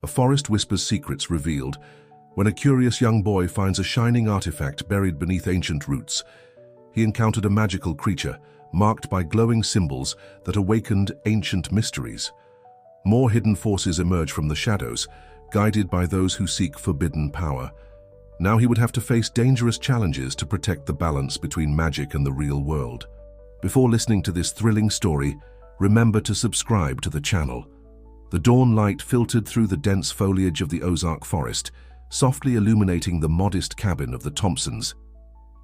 A forest whispers secrets revealed when a curious young boy finds a shining artifact buried beneath ancient roots. He encountered a magical creature marked by glowing symbols that awakened ancient mysteries. More hidden forces emerge from the shadows, guided by those who seek forbidden power. Now he would have to face dangerous challenges to protect the balance between magic and the real world. Before listening to this thrilling story, remember to subscribe to the channel. The dawn light filtered through the dense foliage of the Ozark forest, softly illuminating the modest cabin of the Thompsons.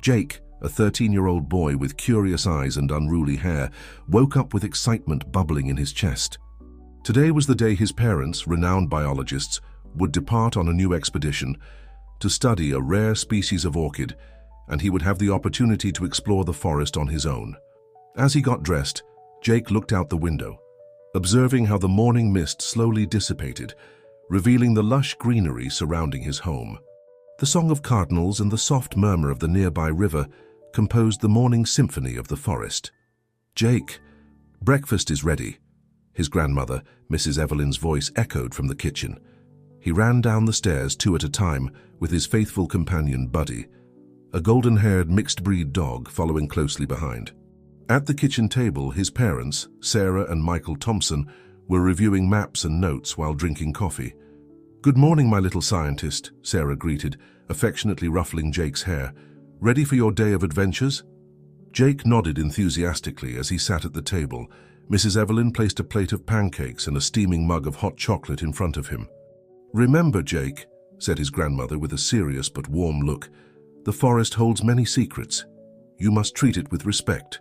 Jake, a 13-year-old boy with curious eyes and unruly hair, woke up with excitement bubbling in his chest. Today was the day his parents, renowned biologists, would depart on a new expedition to study a rare species of orchid, and he would have the opportunity to explore the forest on his own. As he got dressed, Jake looked out the window, observing how the morning mist slowly dissipated, revealing the lush greenery surrounding his home. The song of cardinals and the soft murmur of the nearby river composed the morning symphony of the forest. "Jake, breakfast is ready," his grandmother, Mrs. Evelyn's voice echoed from the kitchen. He ran down the stairs 2 at a time with his faithful companion Buddy, a golden-haired mixed-breed dog following closely behind. At the kitchen table, his parents, Sarah and Michael Thompson, were reviewing maps and notes while drinking coffee. "Good morning, my little scientist," Sarah greeted, affectionately ruffling Jake's hair. "Ready for your day of adventures?" Jake nodded enthusiastically as he sat at the table. Mrs. Evelyn placed a plate of pancakes and a steaming mug of hot chocolate in front of him. "Remember, Jake," said his grandmother with a serious but warm look, "the forest holds many secrets. You must treat it with respect."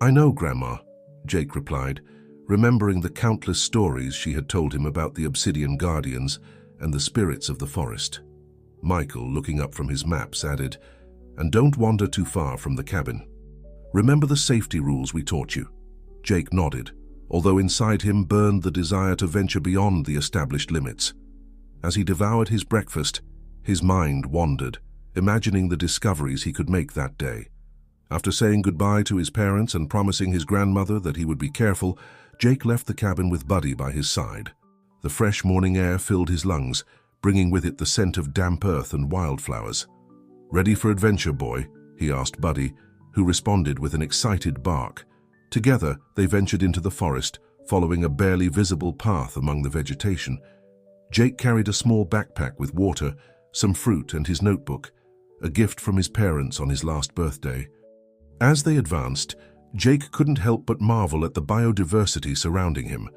"I know, Grandma," Jake replied, remembering the countless stories she had told him about the Obsidian Guardians and the spirits of the forest. Michael, looking up from his maps, added, "And don't wander too far from the cabin. Remember the safety rules we taught you." Jake nodded, although inside him burned the desire to venture beyond the established limits. As he devoured his breakfast, his mind wandered, imagining the discoveries he could make that day. After saying goodbye to his parents and promising his grandmother that he would be careful, Jake left the cabin with Buddy by his side. The fresh morning air filled his lungs, bringing with it the scent of damp earth and wildflowers. "Ready for adventure, boy?" he asked Buddy, who responded with an excited bark. Together, they ventured into the forest, following a barely visible path among the vegetation. Jake carried a small backpack with water, some fruit, and his notebook, a gift from his parents on his last birthday. As they advanced, Jake couldn't help but marvel at the biodiversity surrounding him.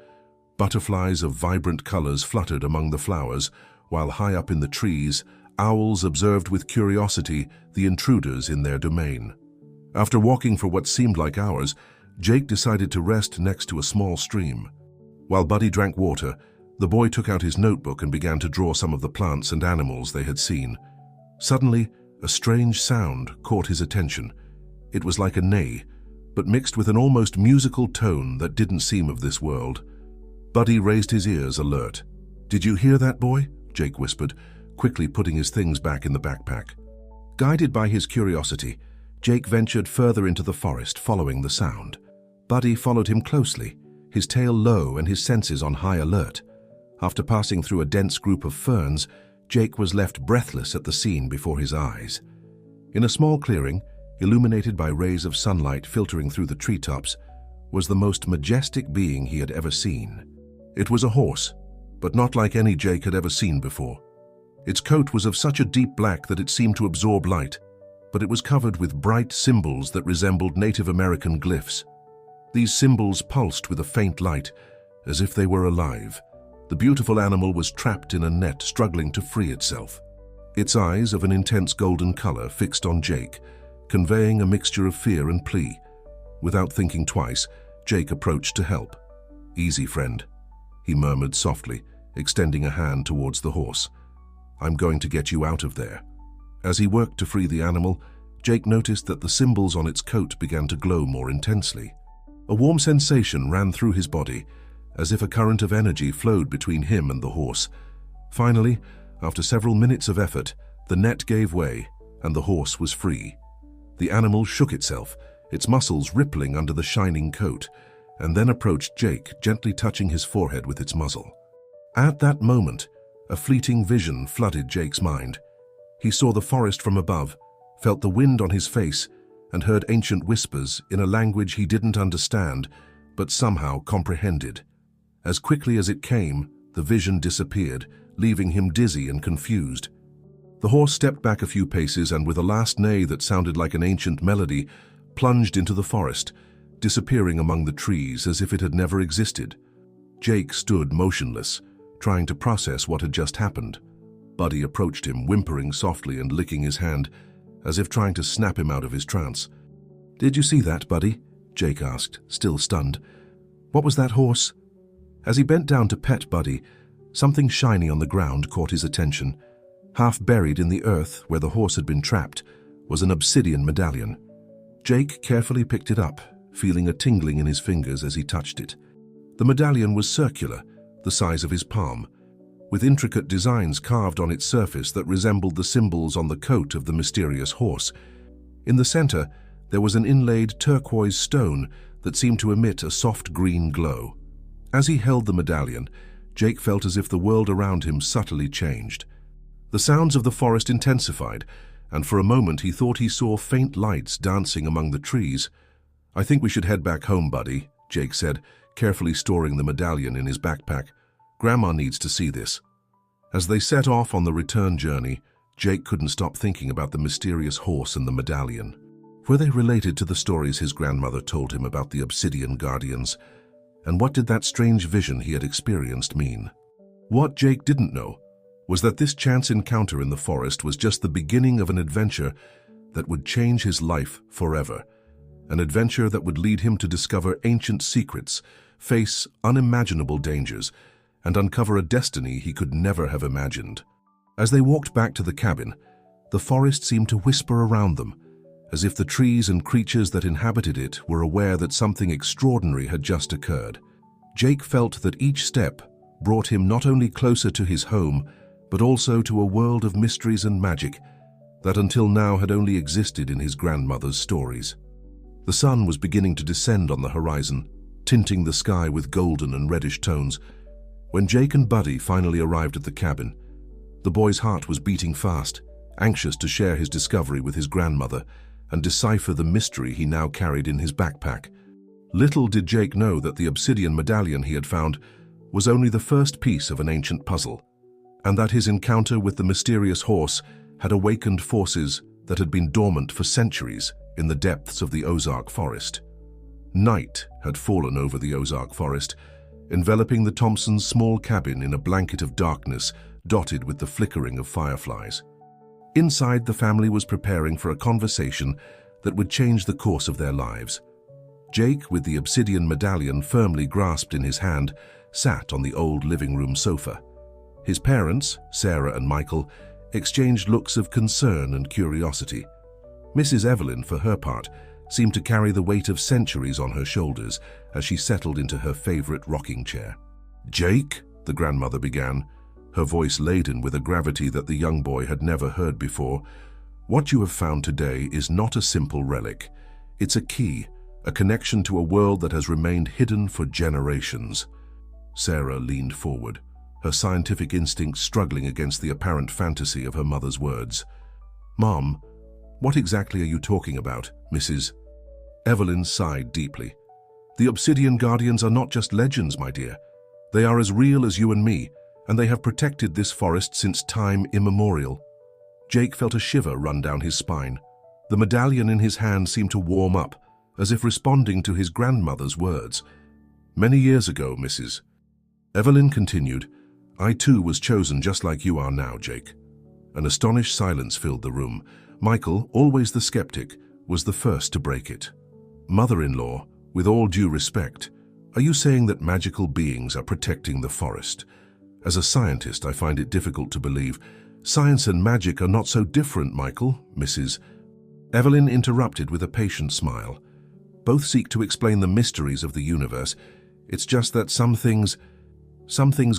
Butterflies of vibrant colors fluttered among the flowers, while high up in the trees, owls observed with curiosity the intruders in their domain. After walking for what seemed like hours, Jake decided to rest next to a small stream. While Buddy drank water, the boy took out his notebook and began to draw some of the plants and animals they had seen. Suddenly, a strange sound caught his attention. It was like a neigh, but mixed with an almost musical tone that didn't seem of this world. Buddy raised his ears, alert. "Did you hear that, boy?" Jake whispered, quickly putting his things back in the backpack. Guided by his curiosity, Jake ventured further into the forest, following the sound. Buddy followed him closely, his tail low and his senses on high alert. After passing through a dense group of ferns, Jake was left breathless at the scene before his eyes. In a small clearing, illuminated by rays of sunlight filtering through the treetops, was the most majestic being he had ever seen. It was a horse, but not like any Jake had ever seen before. Its coat was of such a deep black that it seemed to absorb light, but it was covered with bright symbols that resembled Native American glyphs. These symbols pulsed with a faint light, as if they were alive. The beautiful animal was trapped in a net, struggling to free itself. Its eyes, of an intense golden color, fixed on Jake, conveying a mixture of fear and plea. Without thinking twice, Jake approached to help. "Easy, friend," he murmured softly, extending a hand towards the horse. "I'm going to get you out of there." As he worked to free the animal, Jake noticed that the symbols on its coat began to glow more intensely. A warm sensation ran through his body, as if a current of energy flowed between him and the horse. Finally, after several minutes of effort, the net gave way and the horse was free. The animal shook itself, its muscles rippling under the shining coat, and then approached Jake, gently touching his forehead with its muzzle. At that moment, A fleeting vision flooded Jake's mind. He saw the forest from above, felt the wind on his face, and heard ancient whispers in a language he didn't understand, but somehow comprehended. As quickly as it came, the vision disappeared, leaving him dizzy and confused. The horse stepped back a few paces and, with a last neigh that sounded like an ancient melody, plunged into the forest, disappearing among the trees as if it had never existed. Jake stood motionless, trying to process what had just happened. Buddy approached him, whimpering softly and licking his hand, as if trying to snap him out of his trance. "Did you see that, Buddy?" Jake asked, still stunned. "What was that horse?" As he bent down to pet Buddy, something shiny on the ground caught his attention. Half buried in the earth where the horse had been trapped was an obsidian medallion. Jake carefully picked it up, feeling a tingling in his fingers as he touched it. The medallion was circular, the size of his palm, with intricate designs carved on its surface that resembled the symbols on the coat of the mysterious horse. In the center, there was an inlaid turquoise stone that seemed to emit a soft green glow. As he held the medallion, Jake felt as if the world around him subtly changed. The sounds of the forest intensified, and for a moment he thought he saw faint lights dancing among the trees. "I think we should head back home, Buddy," Jake said, carefully storing the medallion in his backpack. "Grandma needs to see this." As they set off on the return journey, Jake couldn't stop thinking about the mysterious horse and the medallion. Were they related to the stories his grandmother told him about the Obsidian Guardians? And what did that strange vision he had experienced mean? What Jake didn't know was that this chance encounter in the forest was just the beginning of an adventure that would change his life forever. An adventure that would lead him to discover ancient secrets, face unimaginable dangers, and uncover a destiny he could never have imagined. As they walked back to the cabin, the forest seemed to whisper around them, as if the trees and creatures that inhabited it were aware that something extraordinary had just occurred. Jake felt that each step brought him not only closer to his home, but also to a world of mysteries and magic that until now had only existed in his grandmother's stories. The sun was beginning to descend on the horizon, tinting the sky with golden and reddish tones. When Jake and Buddy finally arrived at the cabin, the boy's heart was beating fast, anxious to share his discovery with his grandmother and decipher the mystery he now carried in his backpack. Little did Jake know that the obsidian medallion he had found was only the first piece of an ancient puzzle, and that his encounter with the mysterious horse had awakened forces that had been dormant for centuries in the depths of the Ozark Forest. Night had fallen over the Ozark Forest, enveloping the Thompsons' small cabin in a blanket of darkness dotted with the flickering of fireflies. Inside, the family was preparing for a conversation that would change the course of their lives. Jake, with the obsidian medallion firmly grasped in his hand, sat on the old living room sofa. His parents, Sarah and Michael, exchanged looks of concern and curiosity. Mrs. Evelyn, for her part, seemed to carry the weight of centuries on her shoulders as she settled into her favorite rocking chair. "Jake," the grandmother began, her voice laden with a gravity that the young boy had never heard before, "what you have found today is not a simple relic. It's a key, a connection to a world that has remained hidden for generations." Sarah leaned forward, her scientific instincts struggling against the apparent fantasy of her mother's words. "Mom, what exactly are you talking about, Mrs.?" Evelyn sighed deeply. "The Obsidian Guardians are not just legends, my dear. They are as real as you and me, and they have protected this forest since time immemorial." Jake felt a shiver run down his spine. The medallion in his hand seemed to warm up, as if responding to his grandmother's words. "Many years ago, Mrs." Evelyn continued, "I too was chosen just like you are now, Jake." An astonished silence filled the room. Michael, always the skeptic, was the first to break it. "Mother-in-law, with all due respect, are you saying that magical beings are protecting the forest? As a scientist, I find it difficult to believe. Science and magic are not so different, Michael, Mrs." Evelyn interrupted with a patient smile. "Both seek to explain the mysteries of the universe. It's just that some things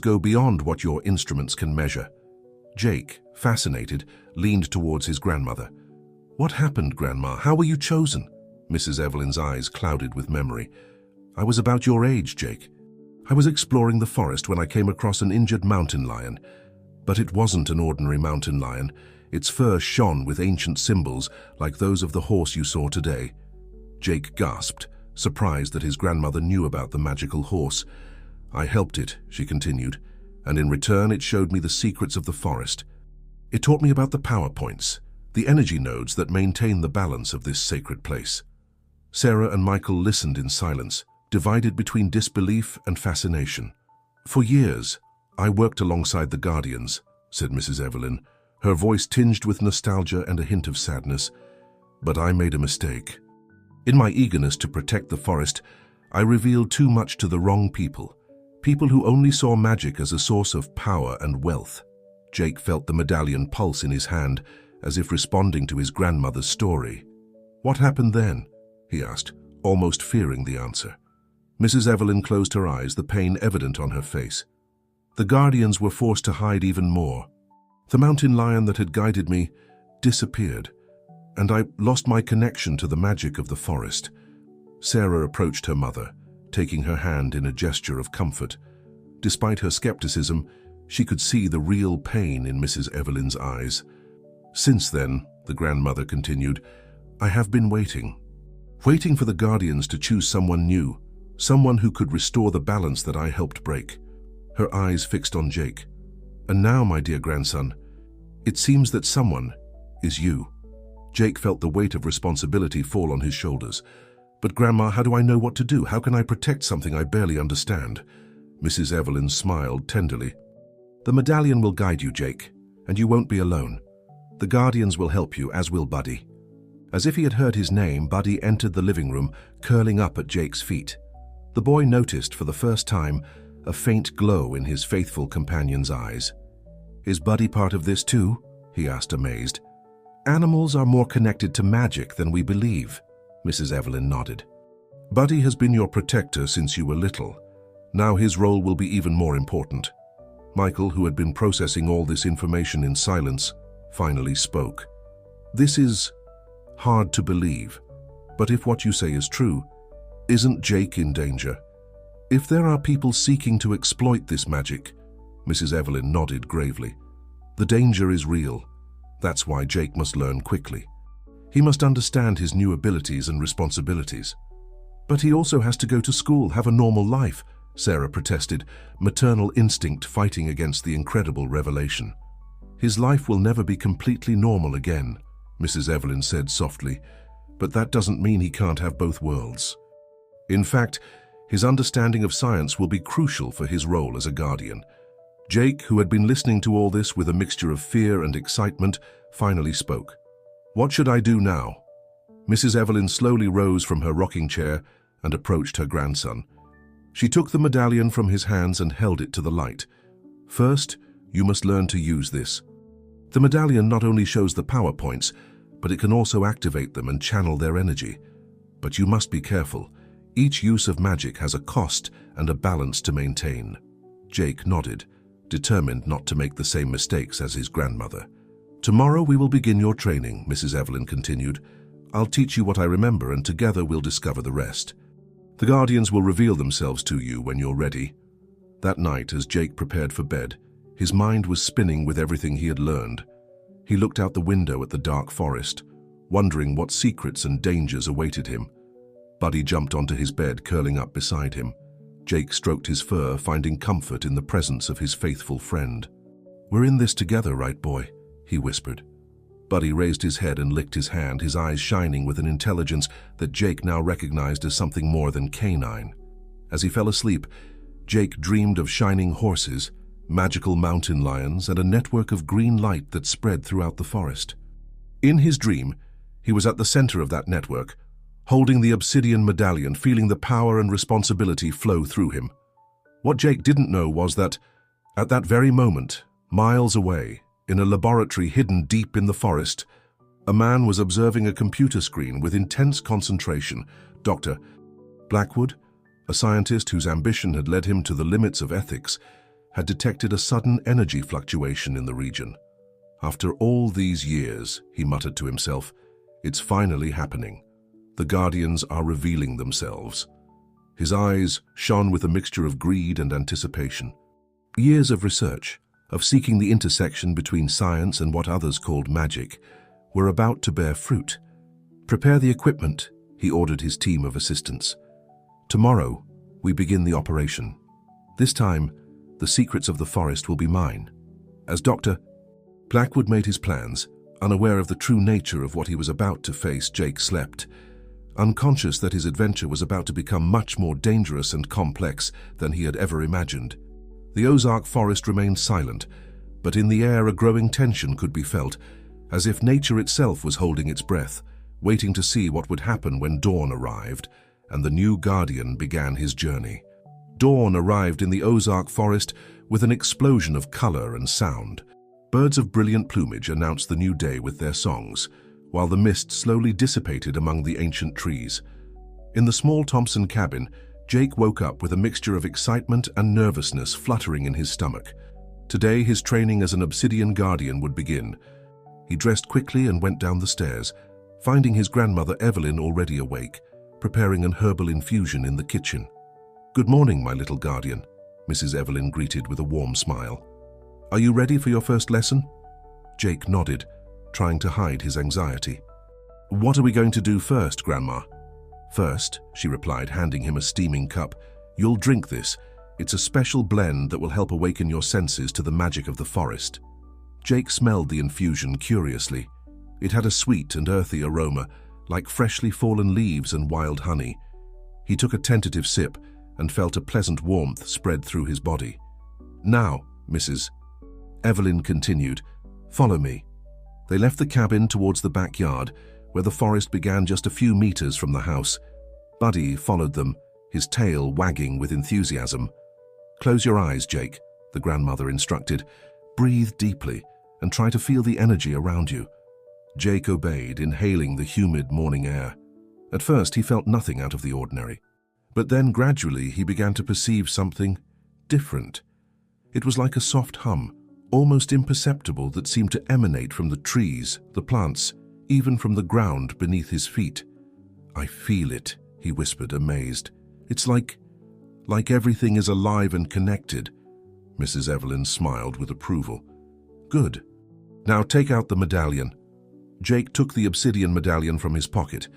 go beyond what your instruments can measure." Jake, fascinated, leaned towards his grandmother. "What happened, Grandma? How were you chosen?" Mrs. Evelyn's eyes clouded with memory. "I was about your age, Jake. I was exploring the forest when I came across an injured mountain lion. But it wasn't an ordinary mountain lion. Its fur shone with ancient symbols like those of the horse you saw today. Jake gasped, surprised that his grandmother knew about the magical horse. "I helped it," she continued, "and in return it showed me the secrets of the forest. It taught me about the power points, the energy nodes that maintain the balance of this sacred place." Sarah and Michael listened in silence, divided between disbelief and fascination. "For years, I worked alongside the Guardians," said Mrs. Evelyn, her voice tinged with nostalgia and a hint of sadness. "But I made a mistake. In my eagerness to protect the forest, I revealed too much to the wrong people who only saw magic as a source of power and wealth." Jake felt the medallion pulse in his hand, as if responding to his grandmother's story. "What happened then?" he asked, almost fearing the answer. Mrs. Evelyn closed her eyes, the pain evident on her face. "The Guardians were forced to hide even more. The mountain lion that had guided me disappeared, and I lost my connection to the magic of the forest." Sarah approached her mother, taking her hand in a gesture of comfort. Despite her skepticism, she could see the real pain in Mrs. Evelyn's eyes. "Since then," the grandmother continued, "I have been waiting for the Guardians to choose someone new, someone who could restore the balance that I helped break." Her eyes fixed on Jake. "And now, my dear grandson, it seems that someone is you." Jake felt the weight of responsibility fall on his shoulders. "But Grandma, how do I know what to do? How can I protect something I barely understand?" Mrs. Evelyn smiled tenderly. "The medallion will guide you, Jake, and you won't be alone. The Guardians will help you, as will Buddy." As if he had heard his name, Buddy entered the living room, curling up at Jake's feet. The boy noticed for the first time a faint glow in his faithful companion's eyes. "Is Buddy part of this too?" he asked, amazed. "Animals are more connected to magic than we believe," Mrs. Evelyn nodded. "Buddy has been your protector since you were little. Now his role will be even more important." Michael, who had been processing all this information in silence, finally spoke. "This is hard to believe, but if what you say is true, isn't Jake in danger? If there are people seeking to exploit this magic," Mrs. Evelyn nodded gravely, "the danger is real. That's why Jake must learn quickly. He must understand his new abilities and responsibilities." "But he also has to go to school, have a normal life," Sarah protested, maternal instinct fighting against the incredible revelation. "His life will never be completely normal again," Mrs. Evelyn said softly, "but that doesn't mean he can't have both worlds. In fact, his understanding of science will be crucial for his role as a guardian." Jake, who had been listening to all this with a mixture of fear and excitement, finally spoke. "What should I do now?" Mrs. Evelyn slowly rose from her rocking chair and approached her grandson. She took the medallion from his hands and held it to the light. "First, you must learn to use this. The medallion not only shows the power points, but it can also activate them and channel their energy. But you must be careful. Each use of magic has a cost and a balance to maintain." Jake nodded, determined not to make the same mistakes as his grandmother. "Tomorrow we will begin your training," Mrs. Evelyn continued. "I'll teach you what I remember, and together we'll discover the rest. The Guardians will reveal themselves to you when you're ready." That night, as Jake prepared for bed, his mind was spinning with everything he had learned. He looked out the window at the dark forest, wondering what secrets and dangers awaited him. Buddy jumped onto his bed, curling up beside him. Jake stroked his fur, finding comfort in the presence of his faithful friend. "We're in this together, right, boy?" he whispered. Buddy raised his head and licked his hand, his eyes shining with an intelligence that Jake now recognized as something more than canine. As he fell asleep, Jake dreamed of shining horses, magical mountain lions, and a network of green light that spread throughout the forest. In his dream, he was at the center of that network, holding the obsidian medallion, feeling the power and responsibility flow through him. What Jake didn't know was that, at that very moment, miles away, in a laboratory hidden deep in the forest, a man was observing a computer screen with intense concentration. Dr. Blackwood, a scientist whose ambition had led him to the limits of ethics, had detected a sudden energy fluctuation in the region. "After all these years," he muttered to himself, "it's finally happening. The Guardians are revealing themselves." His eyes shone with a mixture of greed and anticipation. Years of research, of seeking the intersection between science and what others called magic, were about to bear fruit. "Prepare the equipment," he ordered his team of assistants. "Tomorrow, we begin the operation. This time, the secrets of the forest will be mine." As Dr. Blackwood made his plans, unaware of the true nature of what he was about to face, Jake slept, unconscious that his adventure was about to become much more dangerous and complex than he had ever imagined. The Ozark forest remained silent, but in the air a growing tension could be felt, as if nature itself was holding its breath, waiting to see what would happen when dawn arrived and the new guardian began his journey. Dawn arrived in the Ozark forest with an explosion of color and sound. Birds of brilliant plumage announced the new day with their songs, while the mist slowly dissipated among the ancient trees. In the small Thompson cabin, Jake woke up with a mixture of excitement and nervousness fluttering in his stomach. Today, his training as an obsidian guardian would begin. He dressed quickly and went down the stairs, finding his grandmother Evelyn already awake, preparing an herbal infusion in the kitchen. "Good morning, my little guardian," Mrs. Evelyn greeted with a warm smile. "Are you ready for your first lesson?" Jake nodded, trying to hide his anxiety. "What are we going to do first, Grandma?" "First," she replied, handing him a steaming cup, "you'll drink this. It's a special blend that will help awaken your senses to the magic of the forest." Jake smelled the infusion curiously. It had a sweet and earthy aroma, like freshly fallen leaves and wild honey. He took a tentative sip and felt a pleasant warmth spread through his body. "Now, Mrs. Evelyn continued, "follow me." They left the cabin towards the backyard, where the forest began just a few meters from the house. Buddy followed them, his tail wagging with enthusiasm. "Close your eyes, Jake," the grandmother instructed. "Breathe deeply and try to feel the energy around you." Jake obeyed, inhaling the humid morning air. At first, he felt nothing out of the ordinary. But then, gradually, he began to perceive something different. It was like a soft hum, almost imperceptible, that seemed to emanate from the trees, the plants, even from the ground beneath his feet. "I feel it," he whispered, amazed. "It's like everything is alive and connected." Mrs. Evelyn smiled with approval. "Good. Now take out the medallion." Jake took the obsidian medallion from his pocket.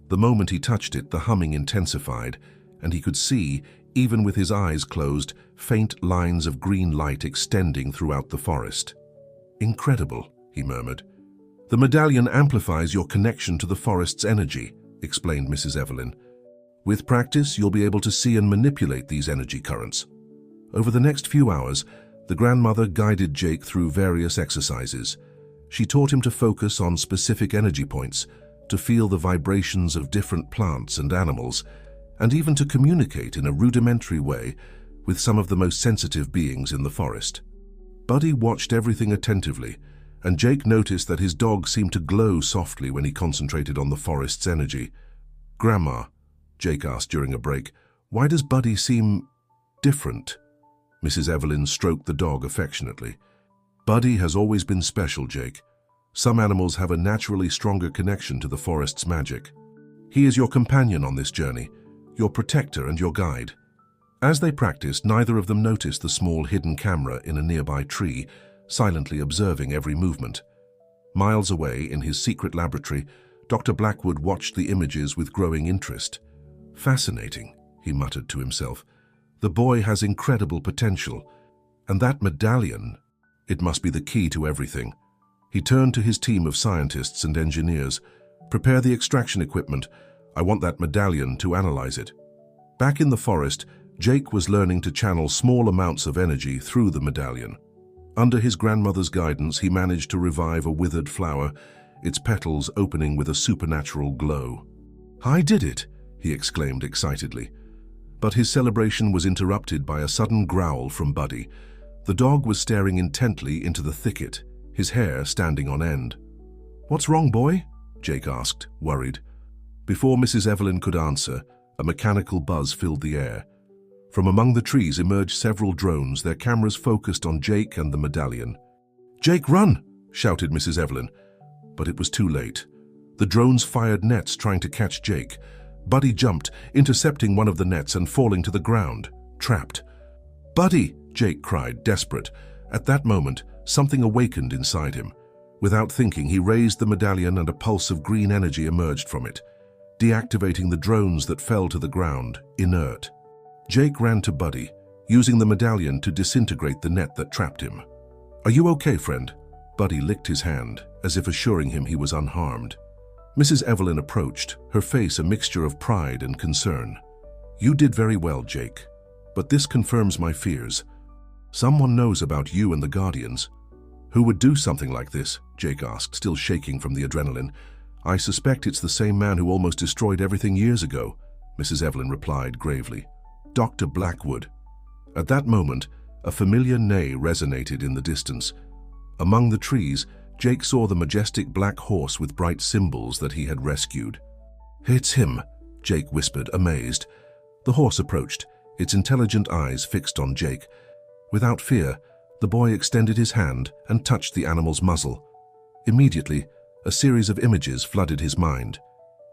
The moment he touched it, the humming intensified, and he could see, even with his eyes closed, faint lines of green light extending throughout the forest. "Incredible," he murmured. "The medallion amplifies your connection to the forest's energy," explained Mrs. Evelyn. "With practice, you'll be able to see and manipulate these energy currents." Over the next few hours, the grandmother guided Jake through various exercises. She taught him to focus on specific energy points, to feel the vibrations of different plants and animals, and even to communicate in a rudimentary way with some of the most sensitive beings in the forest. Buddy watched everything attentively, and Jake noticed that his dog seemed to glow softly when he concentrated on the forest's energy. "Grandma," Jake asked during a break, "why does Buddy seem different?" Mrs. Evelyn stroked the dog affectionately. "Buddy has always been special, Jake. Some animals have a naturally stronger connection to the forest's magic. He is your companion on this journey, your protector and your guide." As they practiced, neither of them noticed the small hidden camera in a nearby tree, silently observing every movement. Miles away, in his secret laboratory, Dr. Blackwood watched the images with growing interest. "Fascinating," he muttered to himself. "The boy has incredible potential. And that medallion, it must be the key to everything." He turned to his team of scientists and engineers. "Prepare the extraction equipment. I want that medallion to analyze it." Back in the forest, Jake was learning to channel small amounts of energy through the medallion. Under his grandmother's guidance, he managed to revive a withered flower, its petals opening with a supernatural glow. "I did it!" he exclaimed excitedly. But his celebration was interrupted by a sudden growl from Buddy. The dog was staring intently into the thicket, his hair standing on end. "What's wrong, boy?" Jake asked, worried. Before Mrs. Evelyn could answer, a mechanical buzz filled the air. From among the trees emerged several drones, their cameras focused on Jake and the medallion. "Jake, run!" shouted Mrs. Evelyn. But it was too late. The drones fired nets trying to catch Jake. Buddy jumped, intercepting one of the nets and falling to the ground, trapped. "Buddy!" Jake cried, desperate, At that moment, something awakened inside him. Without thinking, he raised the medallion and a pulse of green energy emerged from it, deactivating the drones that fell to the ground, inert. Jake ran to Buddy, using the medallion to disintegrate the net that trapped him. "Are you okay, friend?" Buddy licked his hand, as if assuring him he was unharmed. Mrs. Evelyn approached, her face a mixture of pride and concern. "You did very well, Jake. But this confirms my fears. Someone knows about you and the Guardians." "Who would do something like this?" Jake asked, still shaking from the adrenaline. "I suspect it's the same man who almost destroyed everything years ago," Mrs. Evelyn replied gravely. "Dr. Blackwood." At that moment, a familiar neigh resonated in the distance. Among the trees, Jake saw the majestic black horse with bright symbols that he had rescued. "It's him," Jake whispered, amazed. The horse approached, its intelligent eyes fixed on Jake. Without fear, the boy extended his hand and touched the animal's muzzle. Immediately, a series of images flooded his mind.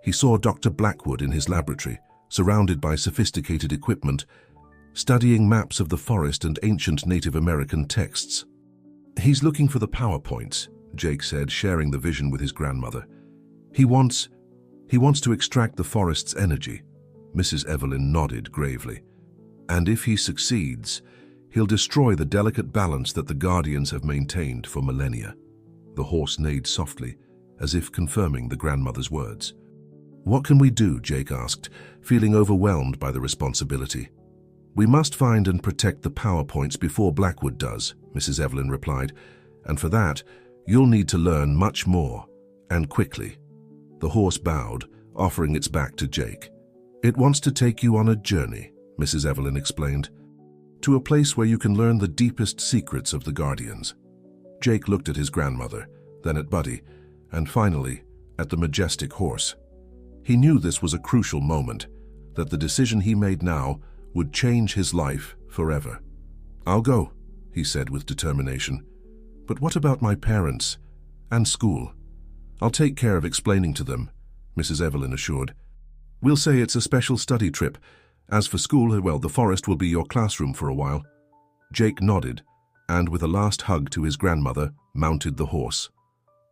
He saw Dr. Blackwood in his laboratory, surrounded by sophisticated equipment, studying maps of the forest and ancient Native American texts. "He's looking for the power points," Jake said, sharing the vision with his grandmother. He wants to extract the forest's energy." Mrs. Evelyn nodded gravely. "And if he succeeds, he'll destroy the delicate balance that the Guardians have maintained for millennia." The horse neighed softly, as if confirming the grandmother's words. "What can we do?" Jake asked, feeling overwhelmed by the responsibility. "We must find and protect the power points before Blackwood does," Mrs. Evelyn replied. "And for that, you'll need to learn much more, and quickly." The horse bowed, offering its back to Jake. "It wants to take you on a journey," Mrs. Evelyn explained, "to a place where you can learn the deepest secrets of the Guardians." Jake looked at his grandmother, then at Buddy, and finally at the majestic horse. He knew this was a crucial moment, that the decision he made now would change his life forever. "I'll go," he said with determination. "But what about my parents and school?" "I'll take care of explaining to them," Mrs. Evelyn assured. "We'll say it's a special study trip. As for school, well, the forest will be your classroom for a while." Jake nodded, and with a last hug to his grandmother, mounted the horse.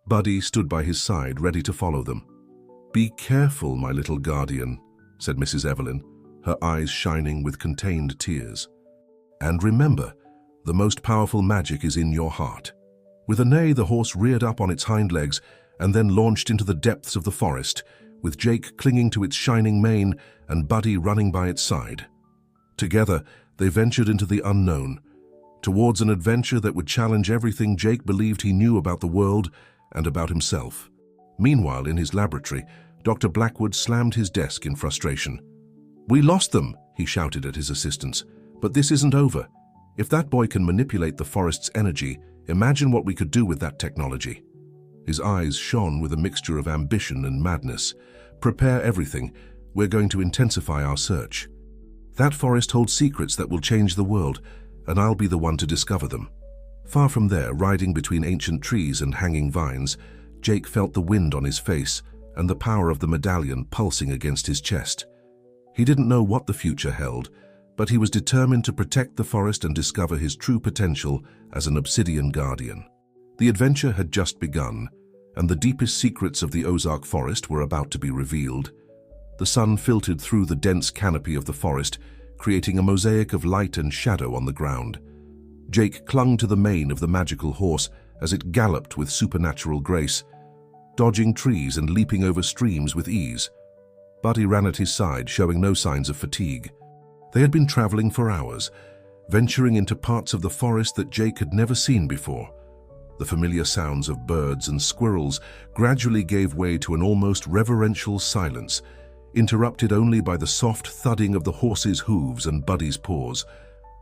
Buddy stood by his side, ready to follow them. "Be careful, my little guardian," said Mrs. Evelyn, her eyes shining with contained tears. "And remember, the most powerful magic is in your heart." With a neigh, the horse reared up on its hind legs and then launched into the depths of the forest, with Jake clinging to its shining mane and Buddy running by its side. Together, they ventured into the unknown, towards an adventure that would challenge everything Jake believed he knew about the world and about himself. Meanwhile, in his laboratory, Dr. Blackwood slammed his desk in frustration. "We lost them," he shouted at his assistants. "But this isn't over. If that boy can manipulate the forest's energy, imagine what we could do with that technology." His eyes shone with a mixture of ambition and madness. "Prepare everything. We're going to intensify our search. That forest holds secrets that will change the world, and I'll be the one to discover them." Far from there, riding between ancient trees and hanging vines, Jake felt the wind on his face and the power of the medallion pulsing against his chest. He didn't know what the future held, but he was determined to protect the forest and discover his true potential as an obsidian guardian. The adventure had just begun, and the deepest secrets of the Ozark forest were about to be revealed. The sun filtered through the dense canopy of the forest, creating a mosaic of light and shadow on the ground. Jake clung to the mane of the magical horse as it galloped with supernatural grace, dodging trees and leaping over streams with ease. Buddy ran at his side, showing no signs of fatigue. They had been traveling for hours, venturing into parts of the forest that Jake had never seen before. The familiar sounds of birds and squirrels gradually gave way to an almost reverential silence, interrupted only by the soft thudding of the horse's hooves and Buddy's paws.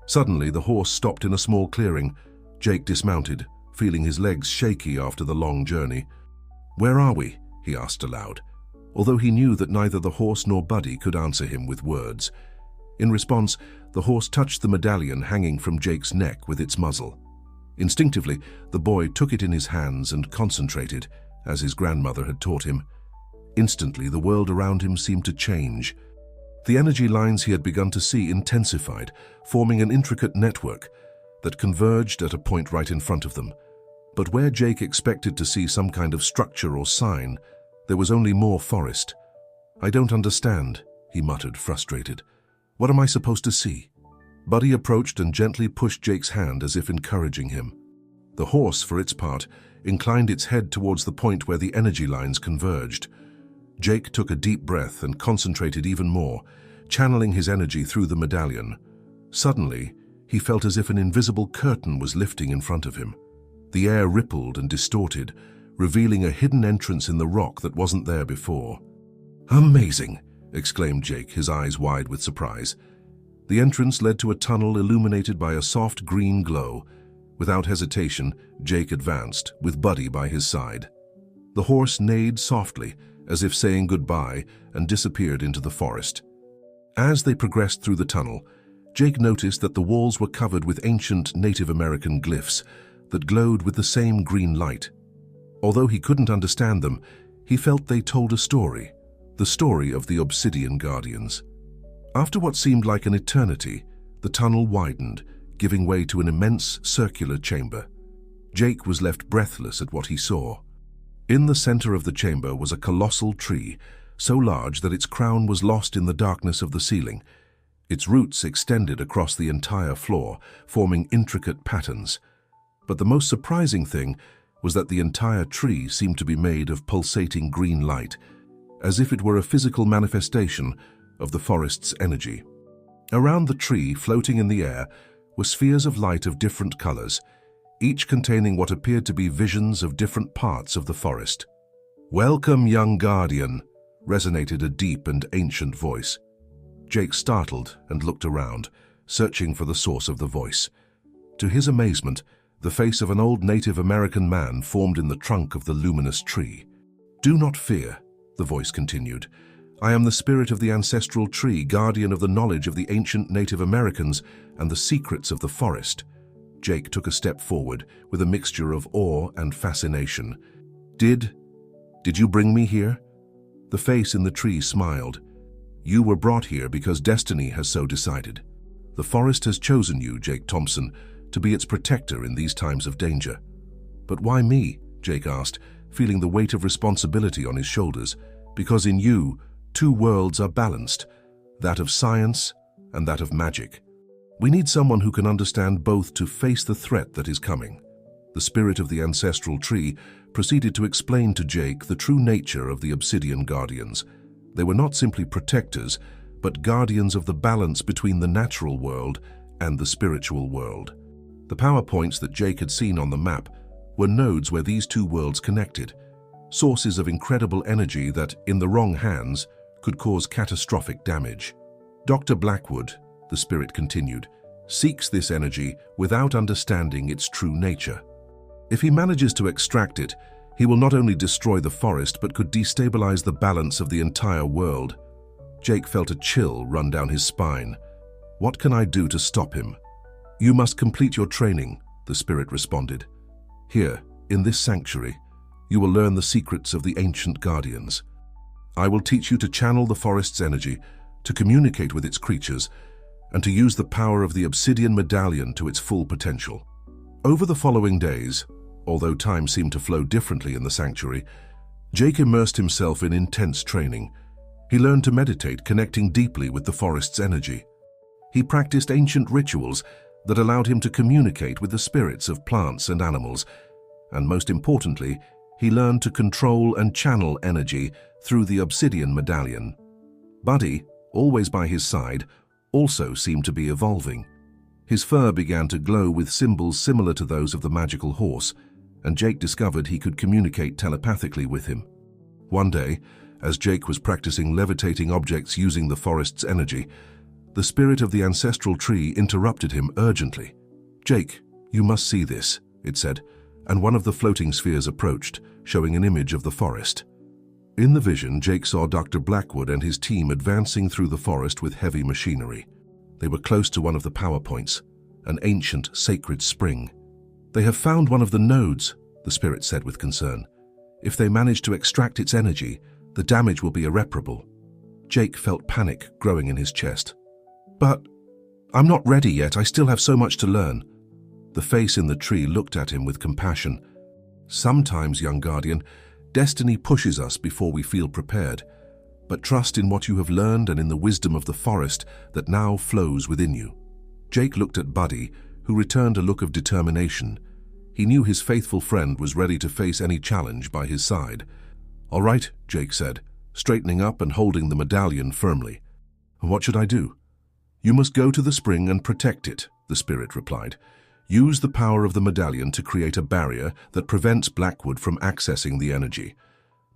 Suddenly, the horse stopped in a small clearing. Jake dismounted, feeling his legs shaky after the long journey. "Where are we?" he asked aloud, although he knew that neither the horse nor Buddy could answer him with words. In response, the horse touched the medallion hanging from Jake's neck with its muzzle. Instinctively, the boy took it in his hands and concentrated, as his grandmother had taught him. Instantly, the world around him seemed to change. The energy lines he had begun to see intensified, forming an intricate network. that converged at a point right in front of them. But where Jake expected to see some kind of structure or sign, there was only more forest. "I don't understand," he muttered, frustrated. "What am I supposed to see?" Buddy approached and gently pushed Jake's hand as if encouraging him. The horse, for its part, inclined its head towards the point where the energy lines converged. Jake took a deep breath and concentrated even more, channeling his energy through the medallion. Suddenly, he felt as if an invisible curtain was lifting in front of him. The air rippled and distorted, revealing a hidden entrance in the rock that wasn't there before. "Amazing!" exclaimed Jake, his eyes wide with surprise. The entrance led to a tunnel illuminated by a soft green glow. Without hesitation, Jake advanced, with Buddy by his side. The horse neighed softly, as if saying goodbye, and disappeared into the forest. As they progressed through the tunnel, Jake noticed that the walls were covered with ancient Native American glyphs that glowed with the same green light. Although he couldn't understand them, he felt they told a story, the story of the Obsidian Guardians. After what seemed like an eternity, the tunnel widened, giving way to an immense circular chamber. Jake was left breathless at what he saw. In the center of the chamber was a colossal tree, so large that its crown was lost in the darkness of the ceiling. Its roots extended across the entire floor, forming intricate patterns. But the most surprising thing was that the entire tree seemed to be made of pulsating green light, as if it were a physical manifestation of the forest's energy. Around the tree, floating in the air, were spheres of light of different colors, each containing what appeared to be visions of different parts of the forest. "Welcome, young guardian," resonated a deep and ancient voice. Jake startled and looked around, searching for the source of the voice. To his amazement, the face of an old Native American man formed in the trunk of the luminous tree. "Do not fear," the voice continued. "I am the spirit of the ancestral tree, guardian of the knowledge of the ancient Native Americans and the secrets of the forest." Jake took a step forward with a mixture of awe and fascination. Did you bring me here?" The face in the tree smiled. "You were brought here because destiny has so decided. The forest has chosen you, Jake Thompson, to be its protector in these times of danger." "But why me?" Jake asked, feeling the weight of responsibility on his shoulders. "Because in you, two worlds are balanced, that of science and that of magic. We need someone who can understand both to face the threat that is coming." The spirit of the ancestral tree proceeded to explain to Jake the true nature of the Obsidian Guardians. They were not simply protectors, but guardians of the balance between the natural world and the spiritual world. The power points that Jake had seen on the map were nodes where these two worlds connected, sources of incredible energy that, in the wrong hands, could cause catastrophic damage. Dr. Blackwood, the spirit continued, seeks this energy without understanding its true nature. If he manages to extract it, he will not only destroy the forest but could destabilize the balance of the entire world. Jake felt a chill run down his spine. "What can I do to stop him?" "You must complete your training," the spirit responded. "Here, in this sanctuary, you will learn the secrets of the ancient guardians. I will teach you to channel the forest's energy, to communicate with its creatures, and to use the power of the obsidian medallion to its full potential." Over the following days, although time seemed to flow differently in the sanctuary, Jake immersed himself in intense training. He learned to meditate, connecting deeply with the forest's energy. He practiced ancient rituals that allowed him to communicate with the spirits of plants and animals, and most importantly, he learned to control and channel energy through the obsidian medallion. Buddy, always by his side, also seemed to be evolving. His fur began to glow with symbols similar to those of the magical horse, and Jake discovered he could communicate telepathically with him. One day, as Jake was practicing levitating objects using the forest's energy, the spirit of the ancestral tree interrupted him urgently. "Jake, you must see this," it said, and one of the floating spheres approached, showing an image of the forest. In the vision, Jake saw Dr. Blackwood and his team advancing through the forest with heavy machinery. They were close to one of the power points, an ancient sacred spring. "They have found one of the nodes," the spirit said with concern. "If they manage to extract its energy, the damage will be irreparable." Jake felt panic growing in his chest. "But I'm not ready yet. I still have so much to learn." The face in the tree looked at him with compassion. "Sometimes, young guardian, destiny pushes us before we feel prepared. But trust in what you have learned and in the wisdom of the forest that now flows within you." Jake looked at Buddy, who returned a look of determination. He knew his faithful friend was ready to face any challenge by his side. "All right," Jake said, straightening up and holding the medallion firmly. "What should I do?" "You must go to the spring and protect it," the spirit replied. "Use the power of the medallion to create a barrier that prevents Blackwood from accessing the energy.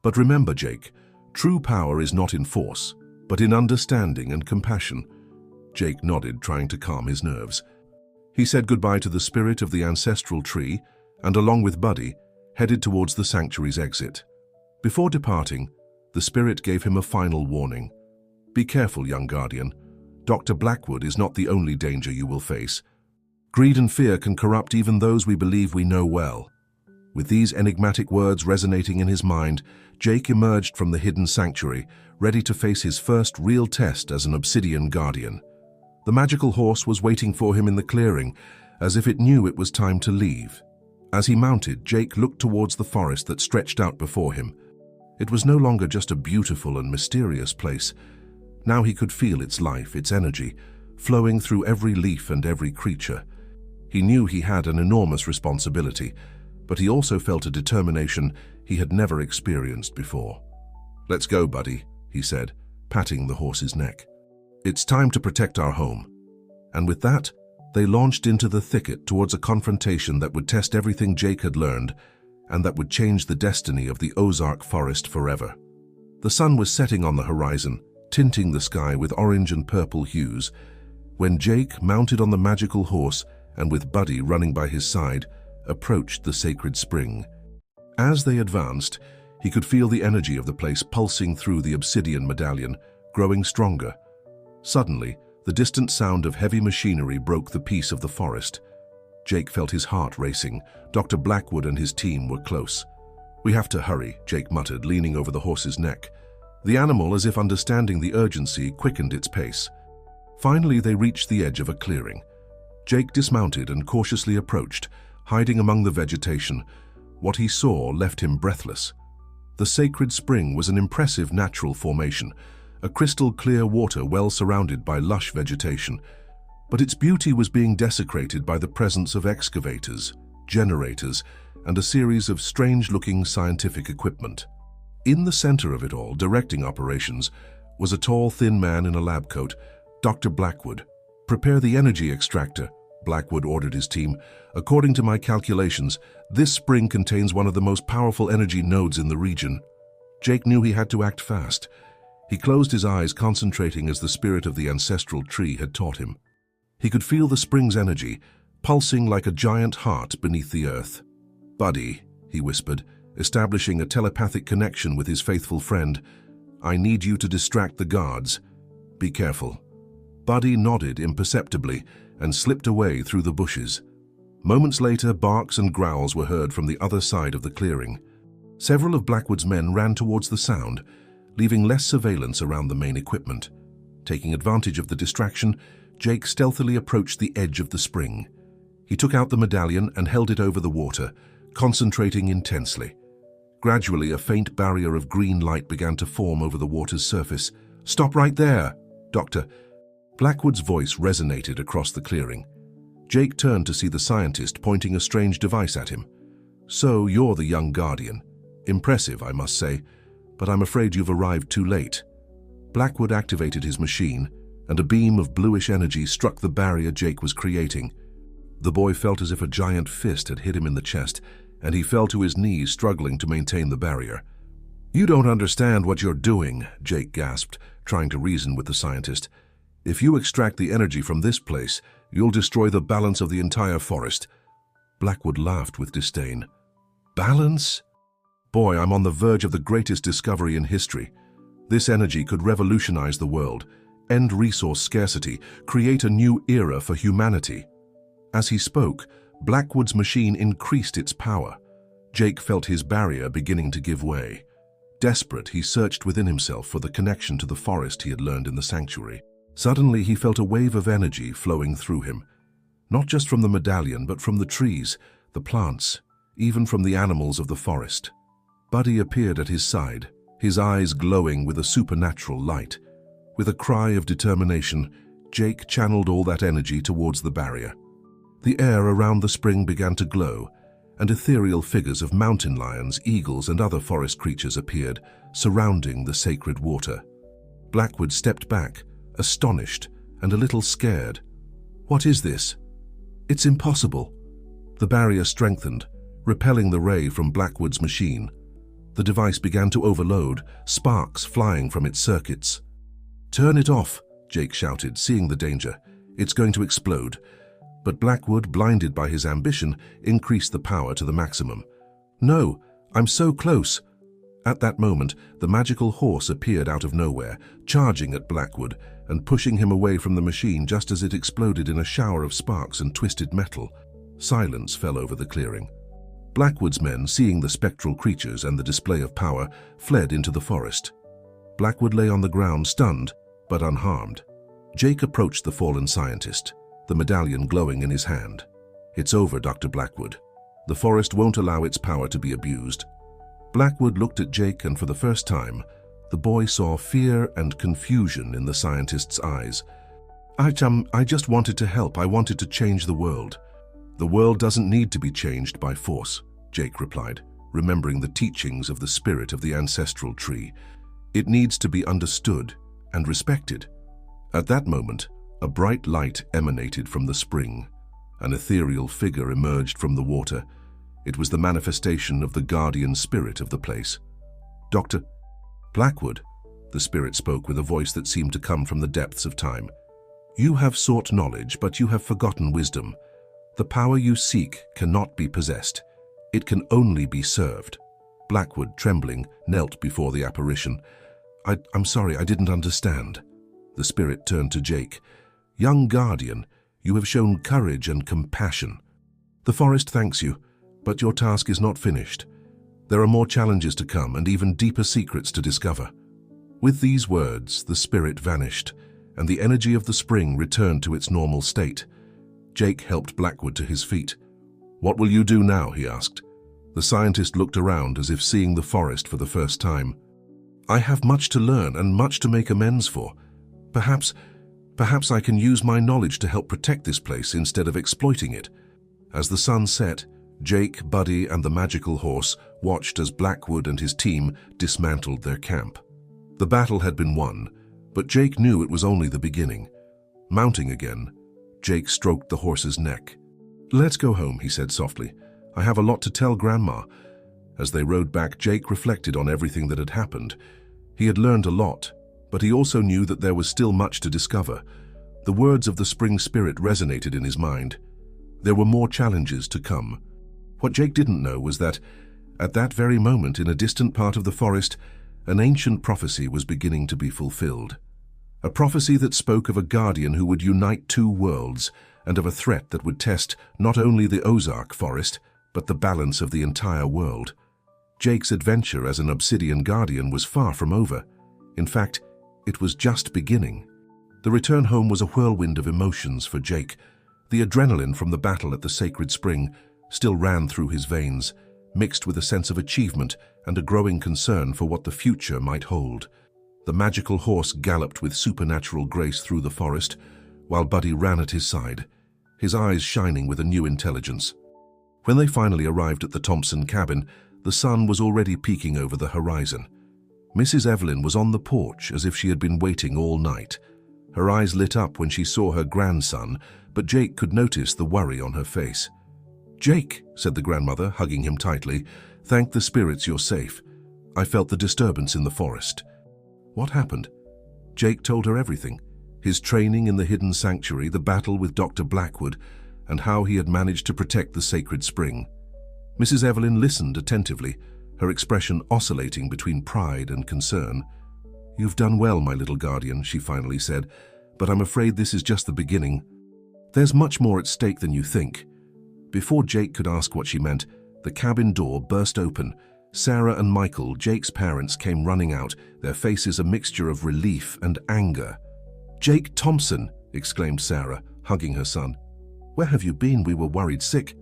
But remember, Jake, true power is not in force, but in understanding and compassion." Jake nodded, trying to calm his nerves. He said goodbye to the spirit of the ancestral tree and, along with Buddy, headed towards the sanctuary's exit. Before departing, the spirit gave him a final warning. "Be careful, young guardian. Dr. Blackwood is not the only danger you will face. Greed and fear can corrupt even those we believe we know well." With these enigmatic words resonating in his mind, Jake emerged from the hidden sanctuary, ready to face his first real test as an Obsidian Guardian. The magical horse was waiting for him in the clearing, as if it knew it was time to leave. As he mounted, Jake looked towards the forest that stretched out before him. It was no longer just a beautiful and mysterious place. Now he could feel its life, its energy, flowing through every leaf and every creature. He knew he had an enormous responsibility, but he also felt a determination he had never experienced before. "Let's go, Buddy," he said, patting the horse's neck. "It's time to protect our home." And with that, they launched into the thicket towards a confrontation that would test everything Jake had learned and that would change the destiny of the Ozark Forest forever. The sun was setting on the horizon, tinting the sky with orange and purple hues, when Jake, mounted on the magical horse and with Buddy running by his side, approached the sacred spring. As they advanced, he could feel the energy of the place pulsing through the obsidian medallion, growing stronger. Suddenly, the distant sound of heavy machinery broke the peace of the forest. Jake felt his heart racing. Dr. Blackwood and his team were close. "We have to hurry," Jake muttered, leaning over the horse's neck. The animal, as if understanding the urgency, quickened its pace. Finally, they reached the edge of a clearing. Jake dismounted and cautiously approached, hiding among the vegetation. What he saw left him breathless. The sacred spring was an impressive natural formation, a crystal-clear water well surrounded by lush vegetation. But its beauty was being desecrated by the presence of excavators, generators, and a series of strange-looking scientific equipment. In the center of it all, directing operations, was a tall, thin man in a lab coat, Dr. Blackwood. "Prepare the energy extractor," Blackwood ordered his team. "According to my calculations, this spring contains one of the most powerful energy nodes in the region." Jake knew he had to act fast. He closed his eyes, concentrating as the spirit of the ancestral tree had taught him. He could feel the spring's energy, pulsing like a giant heart beneath the earth. "Buddy," he whispered, establishing a telepathic connection with his faithful friend, "I need you to distract the guards. Be careful." Buddy nodded imperceptibly and slipped away through the bushes. Moments later, barks and growls were heard from the other side of the clearing. Several of Blackwood's men ran towards the sound, leaving less surveillance around the main equipment. Taking advantage of the distraction, Jake stealthily approached the edge of the spring. He took out the medallion and held it over the water, concentrating intensely. Gradually, a faint barrier of green light began to form over the water's surface. "Stop right there, Doctor." Blackwood's voice resonated across the clearing. Jake turned to see the scientist pointing a strange device at him. "So you're the young guardian. Impressive, I must say, but I'm afraid you've arrived too late." Blackwood activated his machine, and a beam of bluish energy struck the barrier Jake was creating. The boy felt as if a giant fist had hit him in the chest, and he fell to his knees, struggling to maintain the barrier. "You don't understand what you're doing," Jake gasped, trying to reason with the scientist. "If you extract the energy from this place, you'll destroy the balance of the entire forest." Blackwood laughed with disdain. "Balance? Boy, I'm on the verge of the greatest discovery in history. This energy could revolutionize the world, end resource scarcity, create a new era for humanity." As he spoke, Blackwood's machine increased its power. Jake felt his barrier beginning to give way. Desperate, he searched within himself for the connection to the forest he had learned in the sanctuary. Suddenly, he felt a wave of energy flowing through him. Not just from the medallion, but from the trees, the plants, even from the animals of the forest. Buddy appeared at his side, his eyes glowing with a supernatural light. With a cry of determination, Jake channeled all that energy towards the barrier. The air around the spring began to glow, and ethereal figures of mountain lions, eagles, and other forest creatures appeared, surrounding the sacred water. Blackwood stepped back, astonished and a little scared. "What is this?" "It's impossible." The barrier strengthened, repelling the ray from Blackwood's machine. The device began to overload, sparks flying from its circuits. "Turn it off," Jake shouted, seeing the danger. "It's going to explode." But Blackwood, blinded by his ambition, increased the power to the maximum. "No, I'm so close." At that moment, the magical horse appeared out of nowhere, charging at Blackwood and pushing him away from the machine just as it exploded in a shower of sparks and twisted metal. Silence fell over the clearing. Blackwood's men, seeing the spectral creatures and the display of power, fled into the forest. Blackwood lay on the ground, stunned, but unharmed. Jake approached the fallen scientist, the medallion glowing in his hand. "It's over, Dr. Blackwood. The forest won't allow its power to be abused." Blackwood looked at Jake, and for the first time, the boy saw fear and confusion in the scientist's eyes. I just wanted to help. I wanted to change the world." "The world doesn't need to be changed by force," Jake replied, remembering the teachings of the spirit of the ancestral tree. "It needs to be understood and respected." At that moment, a bright light emanated from the spring. An ethereal figure emerged from the water. It was the manifestation of the guardian spirit of the place. "Dr. Blackwood," the spirit spoke with a voice that seemed to come from the depths of time. "You have sought knowledge, but you have forgotten wisdom. The power you seek cannot be possessed. It can only be served." Blackwood, trembling, knelt before the apparition. I'm sorry, I didn't understand." The spirit turned to Jake. "Young guardian, you have shown courage and compassion. The forest thanks you, but your task is not finished. There are more challenges to come and even deeper secrets to discover." With these words, the spirit vanished, and the energy of the spring returned to its normal state. Jake helped Blackwood to his feet. "What will you do now?" he asked. The scientist looked around as if seeing the forest for the first time. "I have much to learn and much to make amends for. Perhaps I can use my knowledge to help protect this place instead of exploiting it." As the sun set, Jake, Buddy, and the magical horse watched as Blackwood and his team dismantled their camp. The battle had been won, but Jake knew it was only the beginning. Mounting again, Jake stroked the horse's neck. "Let's go home," he said softly. "I have a lot to tell Grandma." As they rode back, Jake reflected on everything that had happened. He had learned a lot, but he also knew that there was still much to discover. The words of the spring spirit resonated in his mind. There were more challenges to come. What Jake didn't know was that, at that very moment in a distant part of the forest, an ancient prophecy was beginning to be fulfilled. A prophecy that spoke of a guardian who would unite two worlds, and of a threat that would test not only the Ozark forest, but the balance of the entire world. Jake's adventure as an obsidian guardian was far from over. In fact, it was just beginning. The return home was a whirlwind of emotions for Jake. The adrenaline from the battle at the sacred spring still ran through his veins, mixed with a sense of achievement and a growing concern for what the future might hold. The magical horse galloped with supernatural grace through the forest, while Buddy ran at his side, his eyes shining with a new intelligence. When they finally arrived at the Thompson cabin, the sun was already peeking over the horizon. Mrs. Evelyn was on the porch as if she had been waiting all night. Her eyes lit up when she saw her grandson, but Jake could notice the worry on her face. "Jake," said the grandmother, hugging him tightly, "thank the spirits you're safe. I felt the disturbance in the forest." What happened? Jake told her everything. His training in the hidden sanctuary, the battle with Dr. Blackwood, and how he had managed to protect the sacred spring. Mrs. Evelyn listened attentively, her expression oscillating between pride and concern. "You've done well, my little guardian," she finally said, "but I'm afraid this is just the beginning. There's much more at stake than you think." Before Jake could ask what she meant, the cabin door burst open. Sarah and Michael, Jake's parents, came running out, their faces a mixture of relief and anger. "Jake Thompson!" exclaimed Sarah, hugging her son. Where have you been? We were worried sick.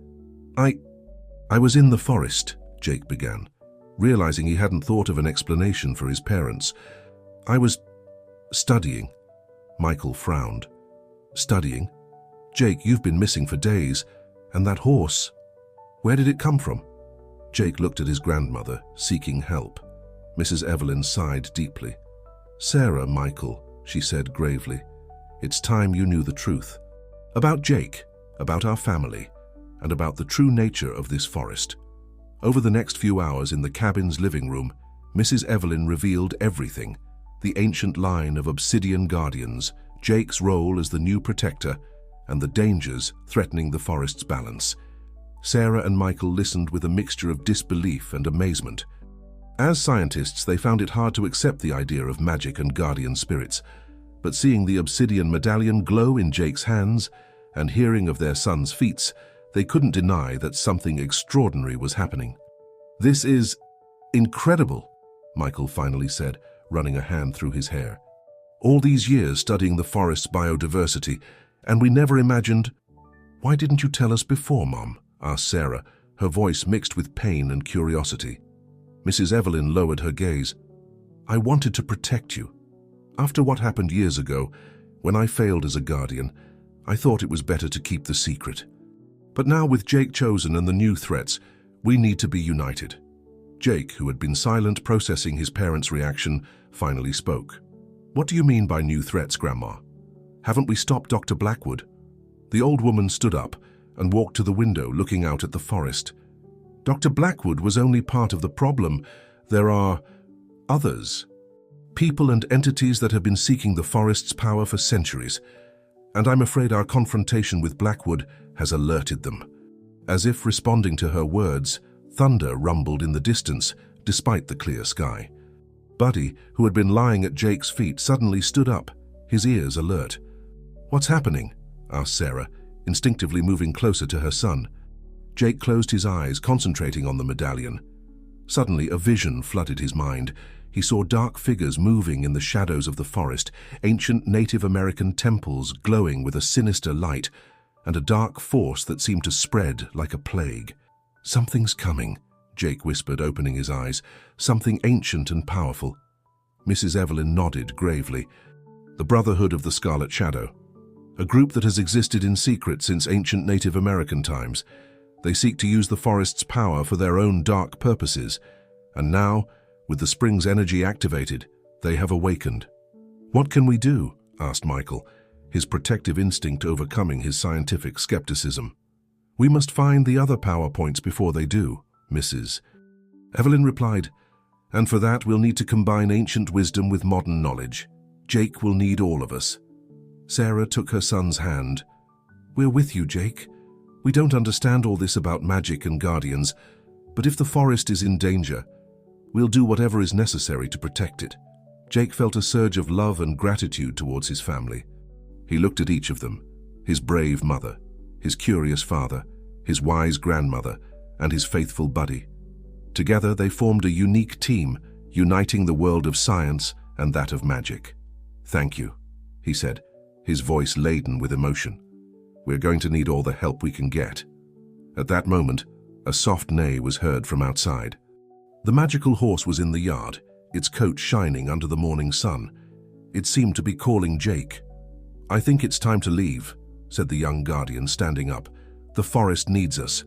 I was in the forest, Jake began, realizing he hadn't thought of an explanation for his parents. I was studying. Michael frowned. Studying? Jake, you've been missing for days. And that horse? Where did it come from? Jake looked at his grandmother, seeking help. Mrs. Evelyn sighed deeply. Sarah, Michael, she said gravely, it's time you knew the truth. About Jake, about our family, and about the true nature of this forest. Over the next few hours in the cabin's living room, Mrs. Evelyn revealed everything. The ancient line of obsidian guardians, Jake's role as the new protector, and the dangers threatening the forest's balance. Sarah and Michael listened with a mixture of disbelief and amazement. As scientists, they found it hard to accept the idea of magic and guardian spirits, but seeing the obsidian medallion glow in Jake's hands and hearing of their son's feats, they couldn't deny that something extraordinary was happening. This is incredible, Michael finally said, running a hand through his hair. All these years studying the forest's biodiversity, and we never imagined— Why didn't you tell us before, Mom? Asked Sarah, her voice mixed with pain and curiosity. Mrs. Evelyn lowered her gaze. I wanted to protect you. After what happened years ago, when I failed as a guardian, I thought it was better to keep the secret. But now with Jake chosen and the new threats, we need to be united. Jake, who had been silent processing his parents' reaction, finally spoke. What do you mean by new threats, Grandma? Haven't we stopped Dr. Blackwood? The old woman stood up and walked to the window, looking out at the forest. Dr. Blackwood was only part of the problem. There are others. People and entities that have been seeking the forest's power for centuries. And I'm afraid our confrontation with Blackwood has alerted them. As if responding to her words, thunder rumbled in the distance, despite the clear sky. Buddy, who had been lying at Jake's feet, suddenly stood up, his ears alert. What's happening? Asked Sarah, instinctively moving closer to her son. Jake closed his eyes, concentrating on the medallion. Suddenly, a vision flooded his mind. He saw dark figures moving in the shadows of the forest, ancient Native American temples glowing with a sinister light, and a dark force that seemed to spread like a plague. Something's coming, Jake whispered, opening his eyes. Something ancient and powerful. Mrs. Evelyn nodded gravely. The Brotherhood of the Scarlet Shadow. A group that has existed in secret since ancient Native American times. They seek to use the forest's power for their own dark purposes. And now, with the spring's energy activated, they have awakened. What can we do? Asked Michael, his protective instinct overcoming his scientific skepticism. We must find the other power points before they do, Mrs. Evelyn replied, and for that we'll need to combine ancient wisdom with modern knowledge. Jake will need all of us. Sarah took her son's hand. We're with you, Jake. We don't understand all this about magic and guardians, but if the forest is in danger, we'll do whatever is necessary to protect it. Jake felt a surge of love and gratitude towards his family. He looked at each of them, his brave mother, his curious father, his wise grandmother, and his faithful Buddy. Together they formed a unique team, uniting the world of science and that of magic. Thank you, he said, his voice laden with emotion. We're going to need all the help we can get. At that moment, a soft neigh was heard from outside. The magical horse was in the yard, its coat shining under the morning sun. It seemed to be calling Jake. I think it's time to leave, said the young guardian, standing up. The forest needs us.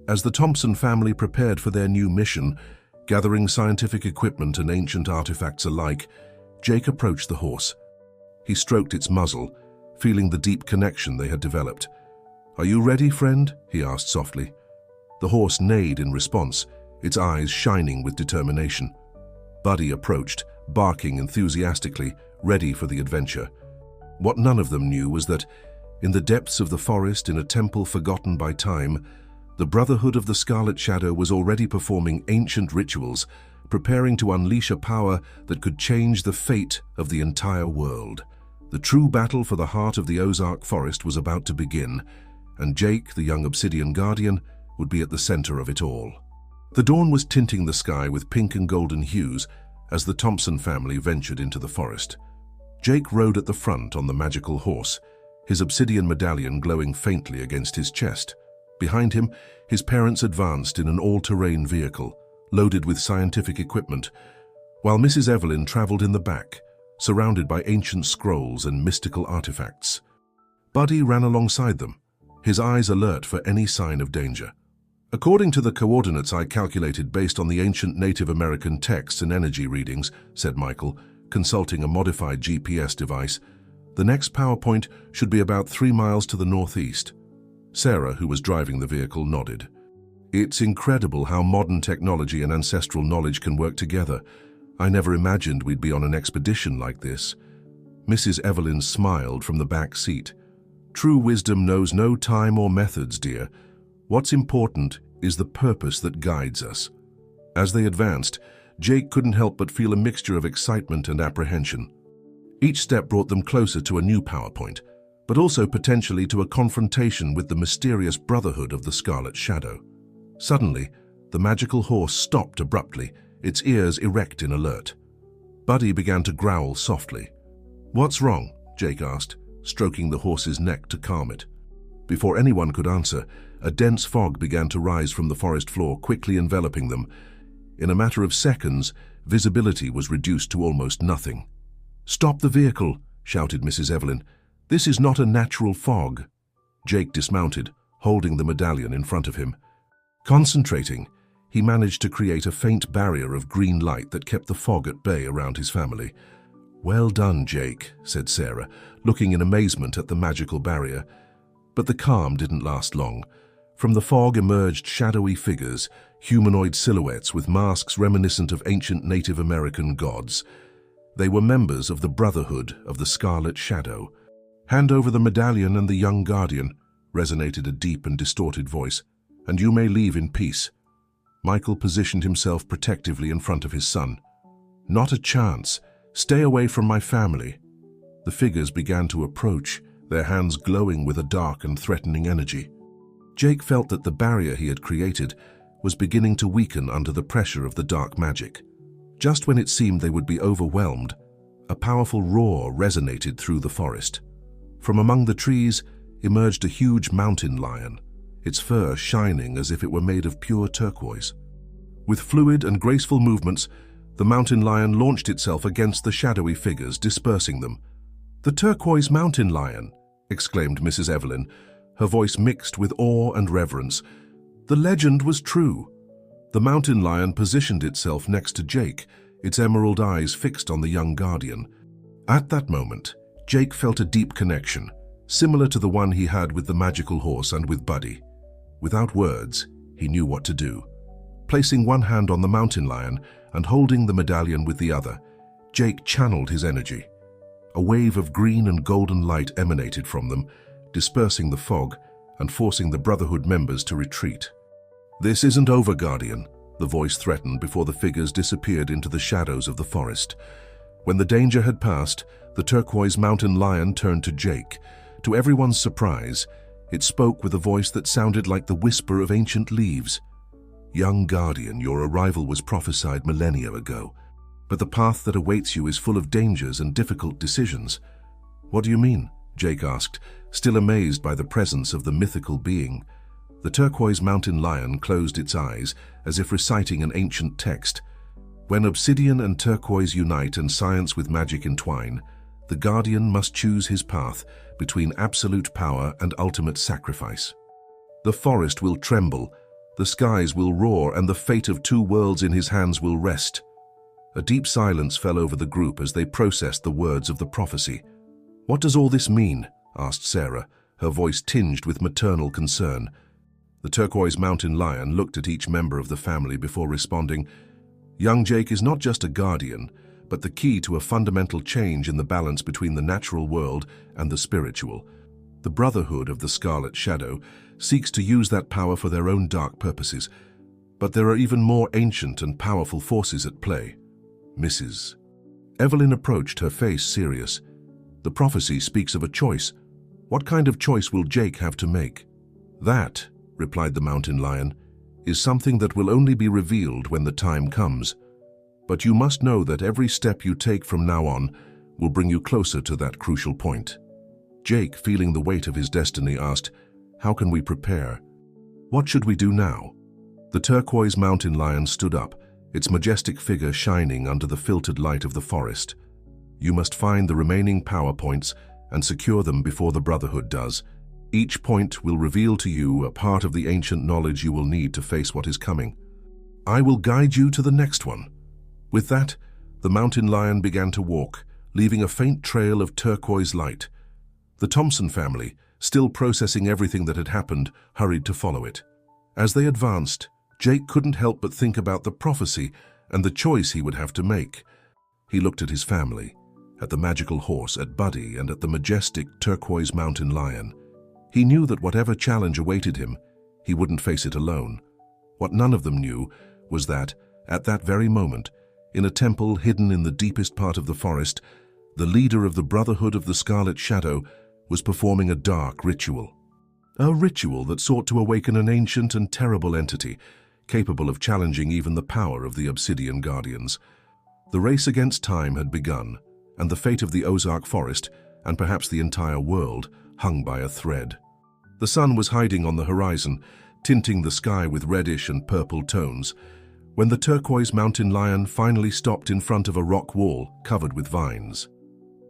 As the Thompson family prepared for their new mission, gathering scientific equipment and ancient artifacts alike, Jake approached the horse. He stroked its muzzle, feeling the deep connection they had developed. Are you ready, friend? He asked softly. The horse neighed in response, its eyes shining with determination. Buddy approached, barking enthusiastically, ready for the adventure. What none of them knew was that, in the depths of the forest, in a temple forgotten by time, the Brotherhood of the Scarlet Shadow was already performing ancient rituals, preparing to unleash a power that could change the fate of the entire world. The true battle for the heart of the Ozark Forest was about to begin, and Jake, the young Obsidian Guardian, would be at the center of it all. The dawn was tinting the sky with pink and golden hues as the Thompson family ventured into the forest. Jake rode at the front on the magical horse, his obsidian medallion glowing faintly against his chest. Behind him, his parents advanced in an all-terrain vehicle, loaded with scientific equipment, while Mrs. Evelyn traveled in the back, surrounded by ancient scrolls and mystical artifacts. Buddy ran alongside them, his eyes alert for any sign of danger. "According to the coordinates I calculated based on the ancient Native American texts and energy readings," said Michael, consulting a modified GPS device, "the next power point should be about 3 miles to the northeast." Sarah, who was driving the vehicle, nodded. "It's incredible how modern technology and ancestral knowledge can work together. I never imagined we'd be on an expedition like this." Mrs. Evelyn smiled from the back seat. "True wisdom knows no time or methods, dear. What's important is the purpose that guides us." As they advanced, Jake couldn't help but feel a mixture of excitement and apprehension. Each step brought them closer to a new power point, but also potentially to a confrontation with the mysterious Brotherhood of the Scarlet Shadow. Suddenly, the magical horse stopped abruptly, its ears erect in alert. Buddy began to growl softly. "What's wrong?" Jake asked, stroking the horse's neck to calm it. Before anyone could answer, a dense fog began to rise from the forest floor, quickly enveloping them. In a matter of seconds, visibility was reduced to almost nothing. "Stop the vehicle!" shouted Mrs. Evelyn. "This is not a natural fog." Jake dismounted, holding the medallion in front of him. Concentrating, he managed to create a faint barrier of green light that kept the fog at bay around his family. "Well done, Jake," said Sarah, looking in amazement at the magical barrier. But the calm didn't last long. From the fog emerged shadowy figures, humanoid silhouettes with masks reminiscent of ancient Native American gods. They were members of the Brotherhood of the Scarlet Shadow. "Hand over the medallion and the young guardian," resonated a deep and distorted voice, "and you may leave in peace." Michael positioned himself protectively in front of his son. "Not a chance. Stay away from my family." The figures began to approach, their hands glowing with a dark and threatening energy. Jake felt that the barrier he had created was beginning to weaken under the pressure of the dark magic. Just when it seemed they would be overwhelmed, a powerful roar resonated through the forest. From among the trees emerged a huge mountain lion, its fur shining as if it were made of pure turquoise. With fluid and graceful movements, the mountain lion launched itself against the shadowy figures, dispersing them. "The turquoise mountain lion!" exclaimed Mrs. Evelyn, her voice mixed with awe and reverence. The legend was true. The mountain lion positioned itself next to Jake, its emerald eyes fixed on the young guardian. At that moment, Jake felt a deep connection, similar to the one he had with the magical horse and with Buddy. Without words, he knew what to do. Placing one hand on the mountain lion and holding the medallion with the other, Jake channeled his energy. A wave of green and golden light emanated from them, dispersing the fog and forcing the Brotherhood members to retreat. "This isn't over, Guardian," the voice threatened before the figures disappeared into the shadows of the forest. When the danger had passed, the turquoise mountain lion turned to Jake. To everyone's surprise, it spoke with a voice that sounded like the whisper of ancient leaves. "Young Guardian, your arrival was prophesied millennia ago, but the path that awaits you is full of dangers and difficult decisions." "What do you mean?" Jake asked, still amazed by the presence of the mythical being. The turquoise mountain lion closed its eyes, as if reciting an ancient text. "When obsidian and turquoise unite and science with magic entwine, the Guardian must choose his path between absolute power and ultimate sacrifice. The forest will tremble, the skies will roar, and the fate of 2 worlds in his hands will rest." A deep silence fell over the group as they processed the words of the prophecy. "What does all this mean?" asked Sarah, her voice tinged with maternal concern. The turquoise mountain lion looked at each member of the family before responding. "Young Jake is not just a guardian, but the key to a fundamental change in the balance between the natural world and the spiritual. The Brotherhood of the Scarlet Shadow seeks to use that power for their own dark purposes, but there are even more ancient and powerful forces at play." "Mrs. Evelyn approached, her face serious. "The prophecy speaks of a choice. What kind of choice will Jake have to make?" "That," replied the mountain lion, "is something that will only be revealed when the time comes. But you must know that every step you take from now on will bring you closer to that crucial point." Jake, feeling the weight of his destiny, asked, "How can we prepare? What should we do now?" The turquoise mountain lion stood up, its majestic figure shining under the filtered light of the forest. "You must find the remaining power points and secure them before the Brotherhood does. Each point will reveal to you a part of the ancient knowledge you will need to face what is coming. I will guide you to the next one." With that, the mountain lion began to walk, leaving a faint trail of turquoise light. The Thompson family, still processing everything that had happened, hurried to follow it. As they advanced, Jake couldn't help but think about the prophecy and the choice he would have to make. He looked at his family, at the magical horse, at Buddy, and at the majestic turquoise mountain lion. He knew that whatever challenge awaited him, he wouldn't face it alone. What none of them knew was that, at that very moment, in a temple hidden in the deepest part of the forest, the leader of the Brotherhood of the Scarlet Shadow was performing a dark ritual. A ritual that sought to awaken an ancient and terrible entity, capable of challenging even the power of the Obsidian Guardians. The race against time had begun, and the fate of the Ozark Forest, and perhaps the entire world, hung by a thread. The sun was hiding on the horizon, tinting the sky with reddish and purple tones, when the turquoise mountain lion finally stopped in front of a rock wall covered with vines.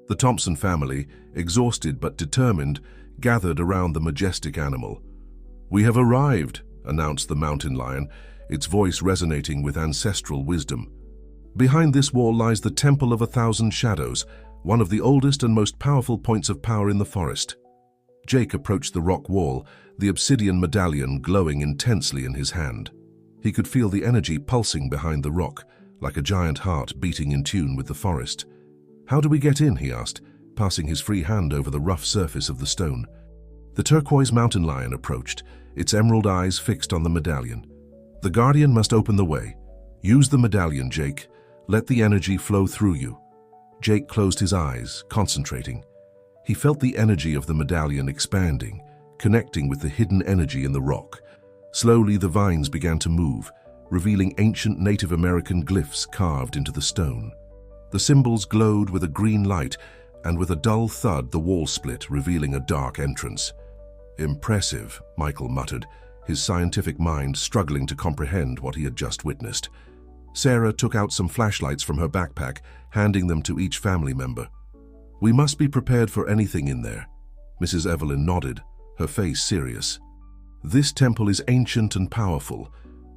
The Thompson family, exhausted but determined, gathered around the majestic animal. "We have arrived," announced the mountain lion, its voice resonating with ancestral wisdom. "Behind this wall lies the Temple of 1,000 Shadows, one of the oldest and most powerful points of power in the forest." Jake approached the rock wall, the obsidian medallion glowing intensely in his hand. He could feel the energy pulsing behind the rock, like a giant heart beating in tune with the forest. "How do we get in?" he asked, passing his free hand over the rough surface of the stone. The turquoise mountain lion approached, its emerald eyes fixed on the medallion. "The Guardian must open the way. Use the medallion, Jake. Let the energy flow through you." Jake closed his eyes, concentrating. He felt the energy of the medallion expanding, connecting with the hidden energy in the rock. Slowly, the vines began to move, revealing ancient Native American glyphs carved into the stone. The symbols glowed with a green light, and with a dull thud, the wall split, revealing a dark entrance. "Impressive," Michael muttered, his scientific mind struggling to comprehend what he had just witnessed. Sarah took out some flashlights from her backpack, handing them to each family member. "We must be prepared for anything in there." Mrs. Evelyn nodded, her face serious. "This temple is ancient and powerful.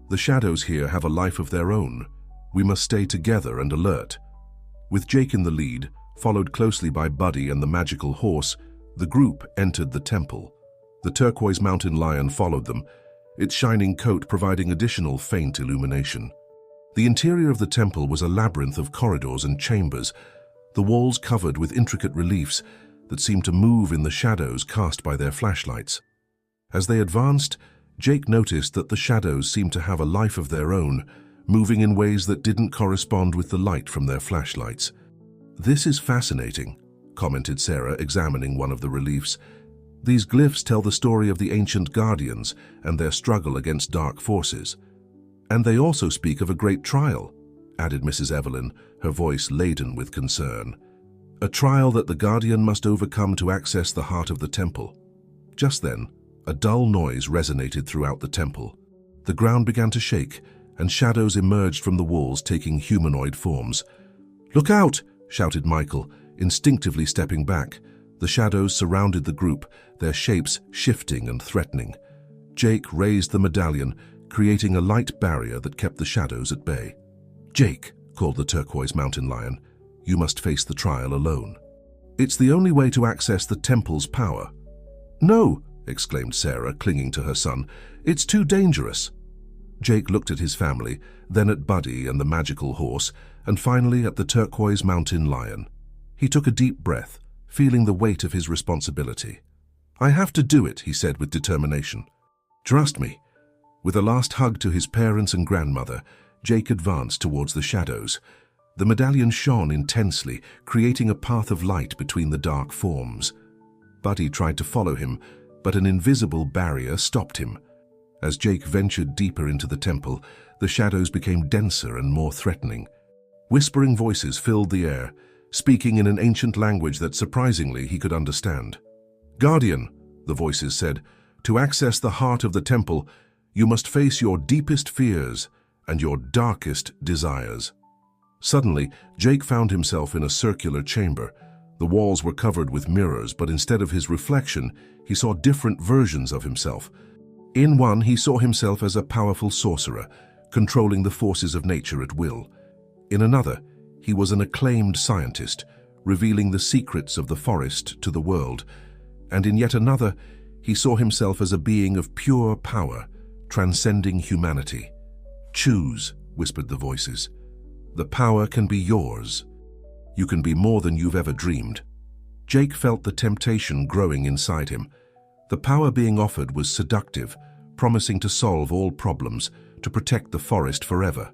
The shadows here have a life of their own. We must stay together and alert." With Jake in the lead, followed closely by Buddy and the magical horse, the group entered the temple. The turquoise mountain lion followed them, its shining coat providing additional faint illumination. The interior of the temple was a labyrinth of corridors and chambers, the walls covered with intricate reliefs that seemed to move in the shadows cast by their flashlights. As they advanced, Jake noticed that the shadows seemed to have a life of their own, moving in ways that didn't correspond with the light from their flashlights. "This is fascinating," commented Sarah, examining one of the reliefs. "These glyphs tell the story of the ancient guardians and their struggle against dark forces. And they also speak of a great trial," added Mrs. Evelyn, her voice laden with concern. "A trial that the Guardian must overcome to access the heart of the temple." Just then, a dull noise resonated throughout the temple. The ground began to shake, and shadows emerged from the walls taking humanoid forms. "Look out!" shouted Michael, instinctively stepping back. The shadows surrounded the group, their shapes shifting and threatening. Jake raised the medallion, creating a light barrier that kept the shadows at bay. "Jake," called the turquoise mountain lion, "you must face the trial alone. It's the only way to access the temple's power." "No!" exclaimed Sarah, clinging to her son. "It's too dangerous." Jake looked at his family, then at Buddy and the magical horse, and finally at the turquoise mountain lion. He took a deep breath, feeling the weight of his responsibility. "I have to do it," he said with determination. "Trust me." With a last hug to his parents and grandmother, Jake advanced towards the shadows. The medallion shone intensely, creating a path of light between the dark forms. Buddy tried to follow him, but an invisible barrier stopped him. As Jake ventured deeper into the temple, the shadows became denser and more threatening. Whispering voices filled the air, speaking in an ancient language that surprisingly he could understand. "Guardian," the voices said, "to access the heart of the temple, you must face your deepest fears and your darkest desires." Suddenly, Jake found himself in a circular chamber. The walls were covered with mirrors, but instead of his reflection, he saw different versions of himself. In one, he saw himself as a powerful sorcerer, controlling the forces of nature at will. In another, he was an acclaimed scientist, revealing the secrets of the forest to the world. And in yet another, he saw himself as a being of pure power, transcending humanity. "Choose," whispered the voices. "The power can be yours. You can be more than you've ever dreamed." Jake felt the temptation growing inside him. The power being offered was seductive, promising to solve all problems, to protect the forest forever.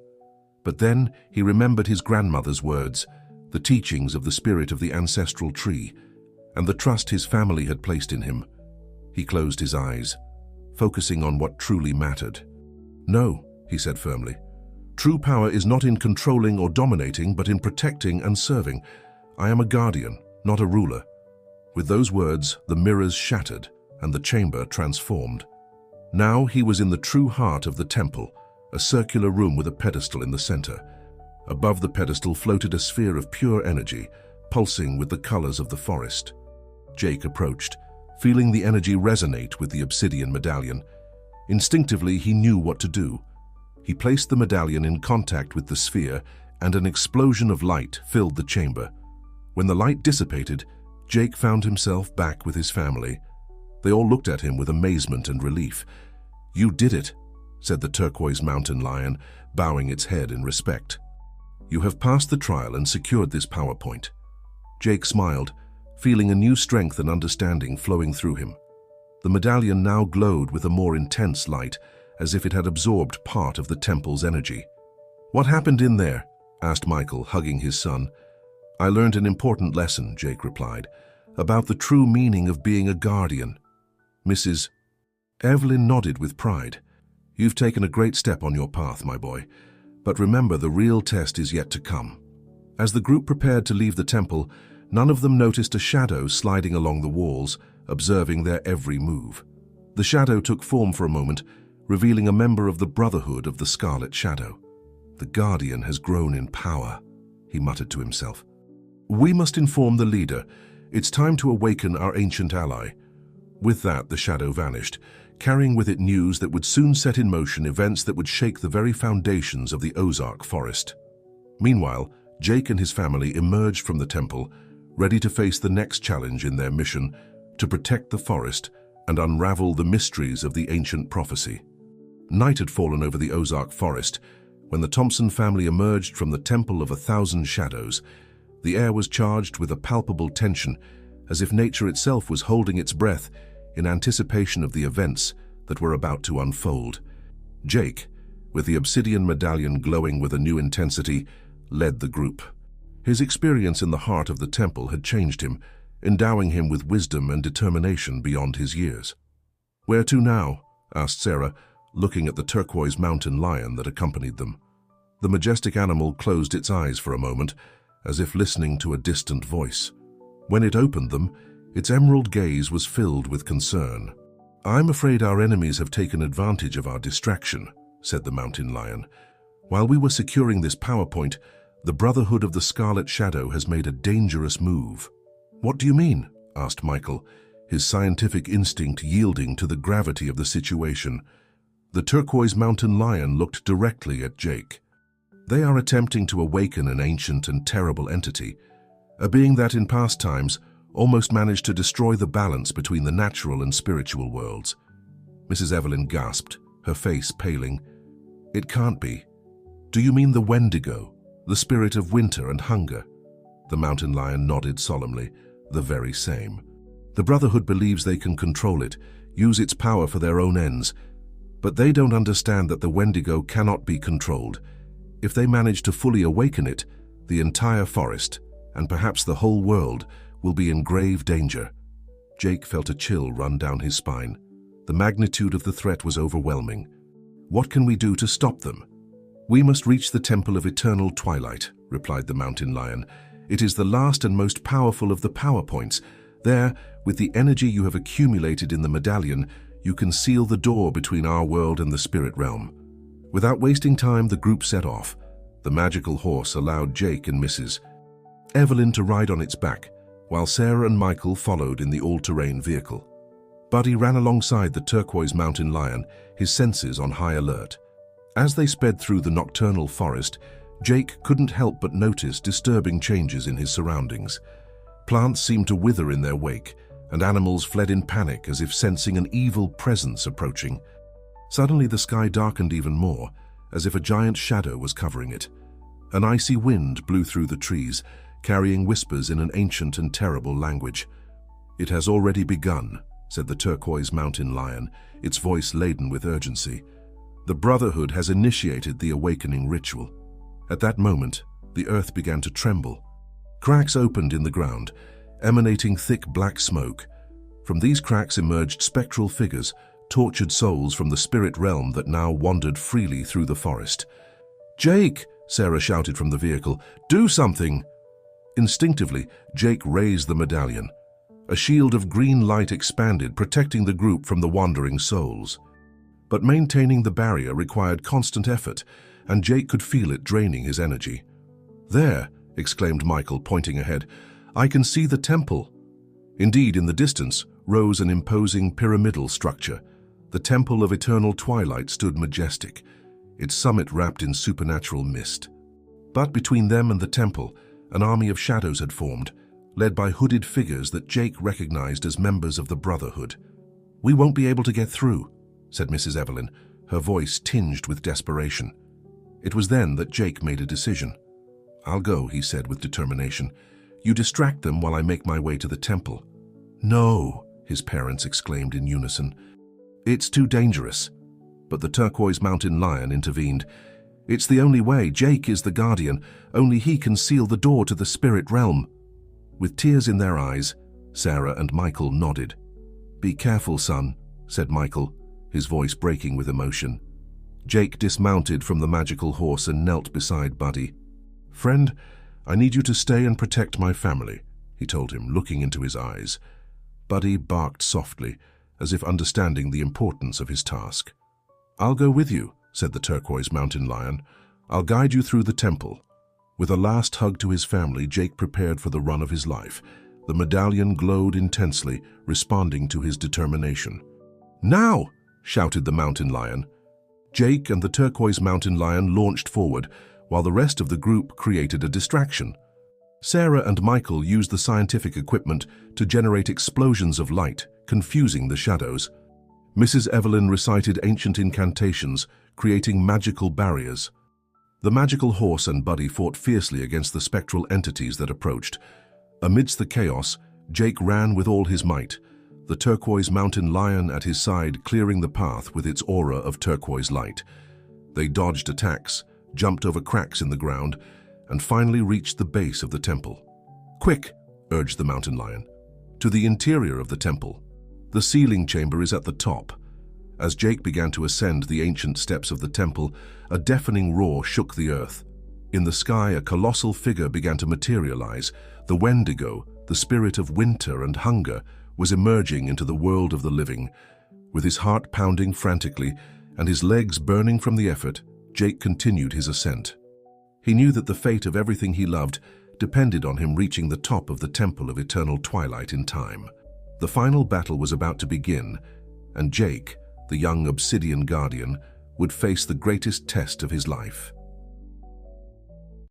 But then he remembered his grandmother's words, the teachings of the spirit of the ancestral tree, and the trust his family had placed in him. He closed his eyes, focusing on what truly mattered. "No," he said firmly. "True power is not in controlling or dominating, but in protecting and serving. I am a guardian, not a ruler." With those words, the mirrors shattered and the chamber transformed. Now he was in the true heart of the temple, a circular room with a pedestal in the center. Above the pedestal floated a sphere of pure energy, pulsing with the colors of the forest. Jake approached, feeling the energy resonate with the obsidian medallion. Instinctively, he knew what to do. He placed the medallion in contact with the sphere, and an explosion of light filled the chamber. When the light dissipated, Jake found himself back with his family. They all looked at him with amazement and relief. "You did it," said the turquoise mountain lion, bowing its head in respect. "You have passed the trial and secured this power point." Jake smiled, feeling a new strength and understanding flowing through him. The medallion now glowed with a more intense light, as if it had absorbed part of the temple's energy. "What happened in there?" asked Michael, hugging his son. "I learned an important lesson," Jake replied, "about the true meaning of being a guardian." Mrs. Evelyn nodded with pride. "You've taken a great step on your path, my boy. But remember, the real test is yet to come." As the group prepared to leave the temple, none of them noticed a shadow sliding along the walls, observing their every move. The shadow took form for a moment, revealing a member of the Brotherhood of the Scarlet Shadow. "The Guardian has grown in power," he muttered to himself. "We must inform the leader. It's time to awaken our ancient ally." With that, the shadow vanished, carrying with it news that would soon set in motion events that would shake the very foundations of the Ozark forest. Meanwhile, Jake and his family emerged from the temple, ready to face the next challenge in their mission, to protect the forest and unravel the mysteries of the ancient prophecy. Night had fallen over the Ozark forest. When the Thompson family emerged from the Temple of 1,000 Shadows, the air was charged with a palpable tension, as if nature itself was holding its breath in anticipation of the events that were about to unfold. Jake, with the obsidian medallion glowing with a new intensity, led the group. His experience in the heart of the temple had changed him, endowing him with wisdom and determination beyond his years. "Where to now?" asked Sarah, looking at the turquoise mountain lion that accompanied them. The majestic animal closed its eyes for a moment, as if listening to a distant voice. When it opened them, its emerald gaze was filled with concern. "I'm afraid our enemies have taken advantage of our distraction," said the mountain lion. "While we were securing this power point, the Brotherhood of the Scarlet Shadow has made a dangerous move." "What do you mean?" asked Michael, his scientific instinct yielding to the gravity of the situation. The turquoise mountain lion looked directly at Jake. "They are attempting to awaken an ancient and terrible entity, a being that in past times almost managed to destroy the balance between the natural and spiritual worlds." Mrs. Evelyn gasped, her face paling. "It can't be. Do you mean the Wendigo, the spirit of winter and hunger?" The mountain lion nodded solemnly. "The very same. The Brotherhood believes they can control it, use its power for their own ends, but they don't understand that the Wendigo cannot be controlled. If they manage to fully awaken it, the entire forest, and perhaps the whole world, will be in grave danger." Jake felt a chill run down his spine. The magnitude of the threat was overwhelming. "What can we do to stop them?" "We must reach the Temple of Eternal Twilight," replied the mountain lion. "It is the last and most powerful of the power points. There, with the energy you have accumulated in the medallion, you can seal the door between our world and the spirit realm. Without wasting time, the group set off. The magical horse allowed Jake and Mrs. Evelyn to ride on its back, while Sarah and Michael followed in the all-terrain vehicle. Buddy ran alongside the turquoise mountain lion, his senses on high alert. As they sped through the nocturnal forest, Jake couldn't help but notice disturbing changes in his surroundings. Plants seemed to wither in their wake, and animals fled in panic as if sensing an evil presence approaching. Suddenly the sky darkened even more, as if a giant shadow was covering it. An icy wind blew through the trees, carrying whispers in an ancient and terrible language. "It has already begun," said the turquoise mountain lion, its voice laden with urgency. "The Brotherhood has initiated the awakening ritual." At that moment, the earth began to tremble. Cracks opened in the ground, emanating thick black smoke. From these cracks emerged spectral figures, tortured souls from the spirit realm that now wandered freely through the forest. "Jake!" Sarah shouted from the vehicle. "Do something!" Instinctively, Jake raised the medallion. A shield of green light expanded, protecting the group from the wandering souls. But maintaining the barrier required constant effort, and Jake could feel it draining his energy. "There!" exclaimed Michael, pointing ahead. "I can see the temple." Indeed, in the distance rose an imposing pyramidal structure. The Temple of Eternal Twilight stood majestic, its summit wrapped in supernatural mist. But between them and the temple, an army of shadows had formed, led by hooded figures that Jake recognized as members of the Brotherhood. "We won't be able to get through," said Mrs. Evelyn, her voice tinged with desperation. It was then that Jake made a decision. "I'll go," he said with determination. "You distract them while I make my way to the temple." "No," his parents exclaimed in unison. "It's too dangerous." But the turquoise mountain lion intervened. "It's the only way. Jake is the guardian. Only he can seal the door to the spirit realm." With tears in their eyes, Sarah and Michael nodded. "Be careful, son," said Michael, his voice breaking with emotion. Jake dismounted from the magical horse and knelt beside Buddy. "Friend, I need you to stay and protect my family," he told him, looking into his eyes. Buddy barked softly, as if understanding the importance of his task. "I'll go with you," said the turquoise mountain lion. "I'll guide you through the temple." With a last hug to his family, Jake prepared for the run of his life. The medallion glowed intensely, responding to his determination. "Now!" shouted the mountain lion. Jake and the turquoise mountain lion launched forward, while the rest of the group created a distraction. Sarah and Michael used the scientific equipment to generate explosions of light, confusing the shadows. Mrs. Evelyn recited ancient incantations, creating magical barriers. The magical horse and Buddy fought fiercely against the spectral entities that approached. Amidst the chaos, Jake ran with all his might, the turquoise mountain lion at his side clearing the path with its aura of turquoise light. They dodged attacks, jumped over cracks in the ground, and finally reached the base of the temple. "Quick!" urged the mountain lion. "To the interior of the temple. The sealing chamber is at the top." As Jake began to ascend the ancient steps of the temple, a deafening roar shook the earth. In the sky, a colossal figure began to materialize. The Wendigo, the spirit of winter and hunger, was emerging into the world of the living. With his heart pounding frantically and his legs burning from the effort, Jake continued his ascent. He knew that the fate of everything he loved depended on him reaching the top of the Temple of Eternal Twilight in time. The final battle was about to begin, and Jake, the young Obsidian Guardian, would face the greatest test of his life.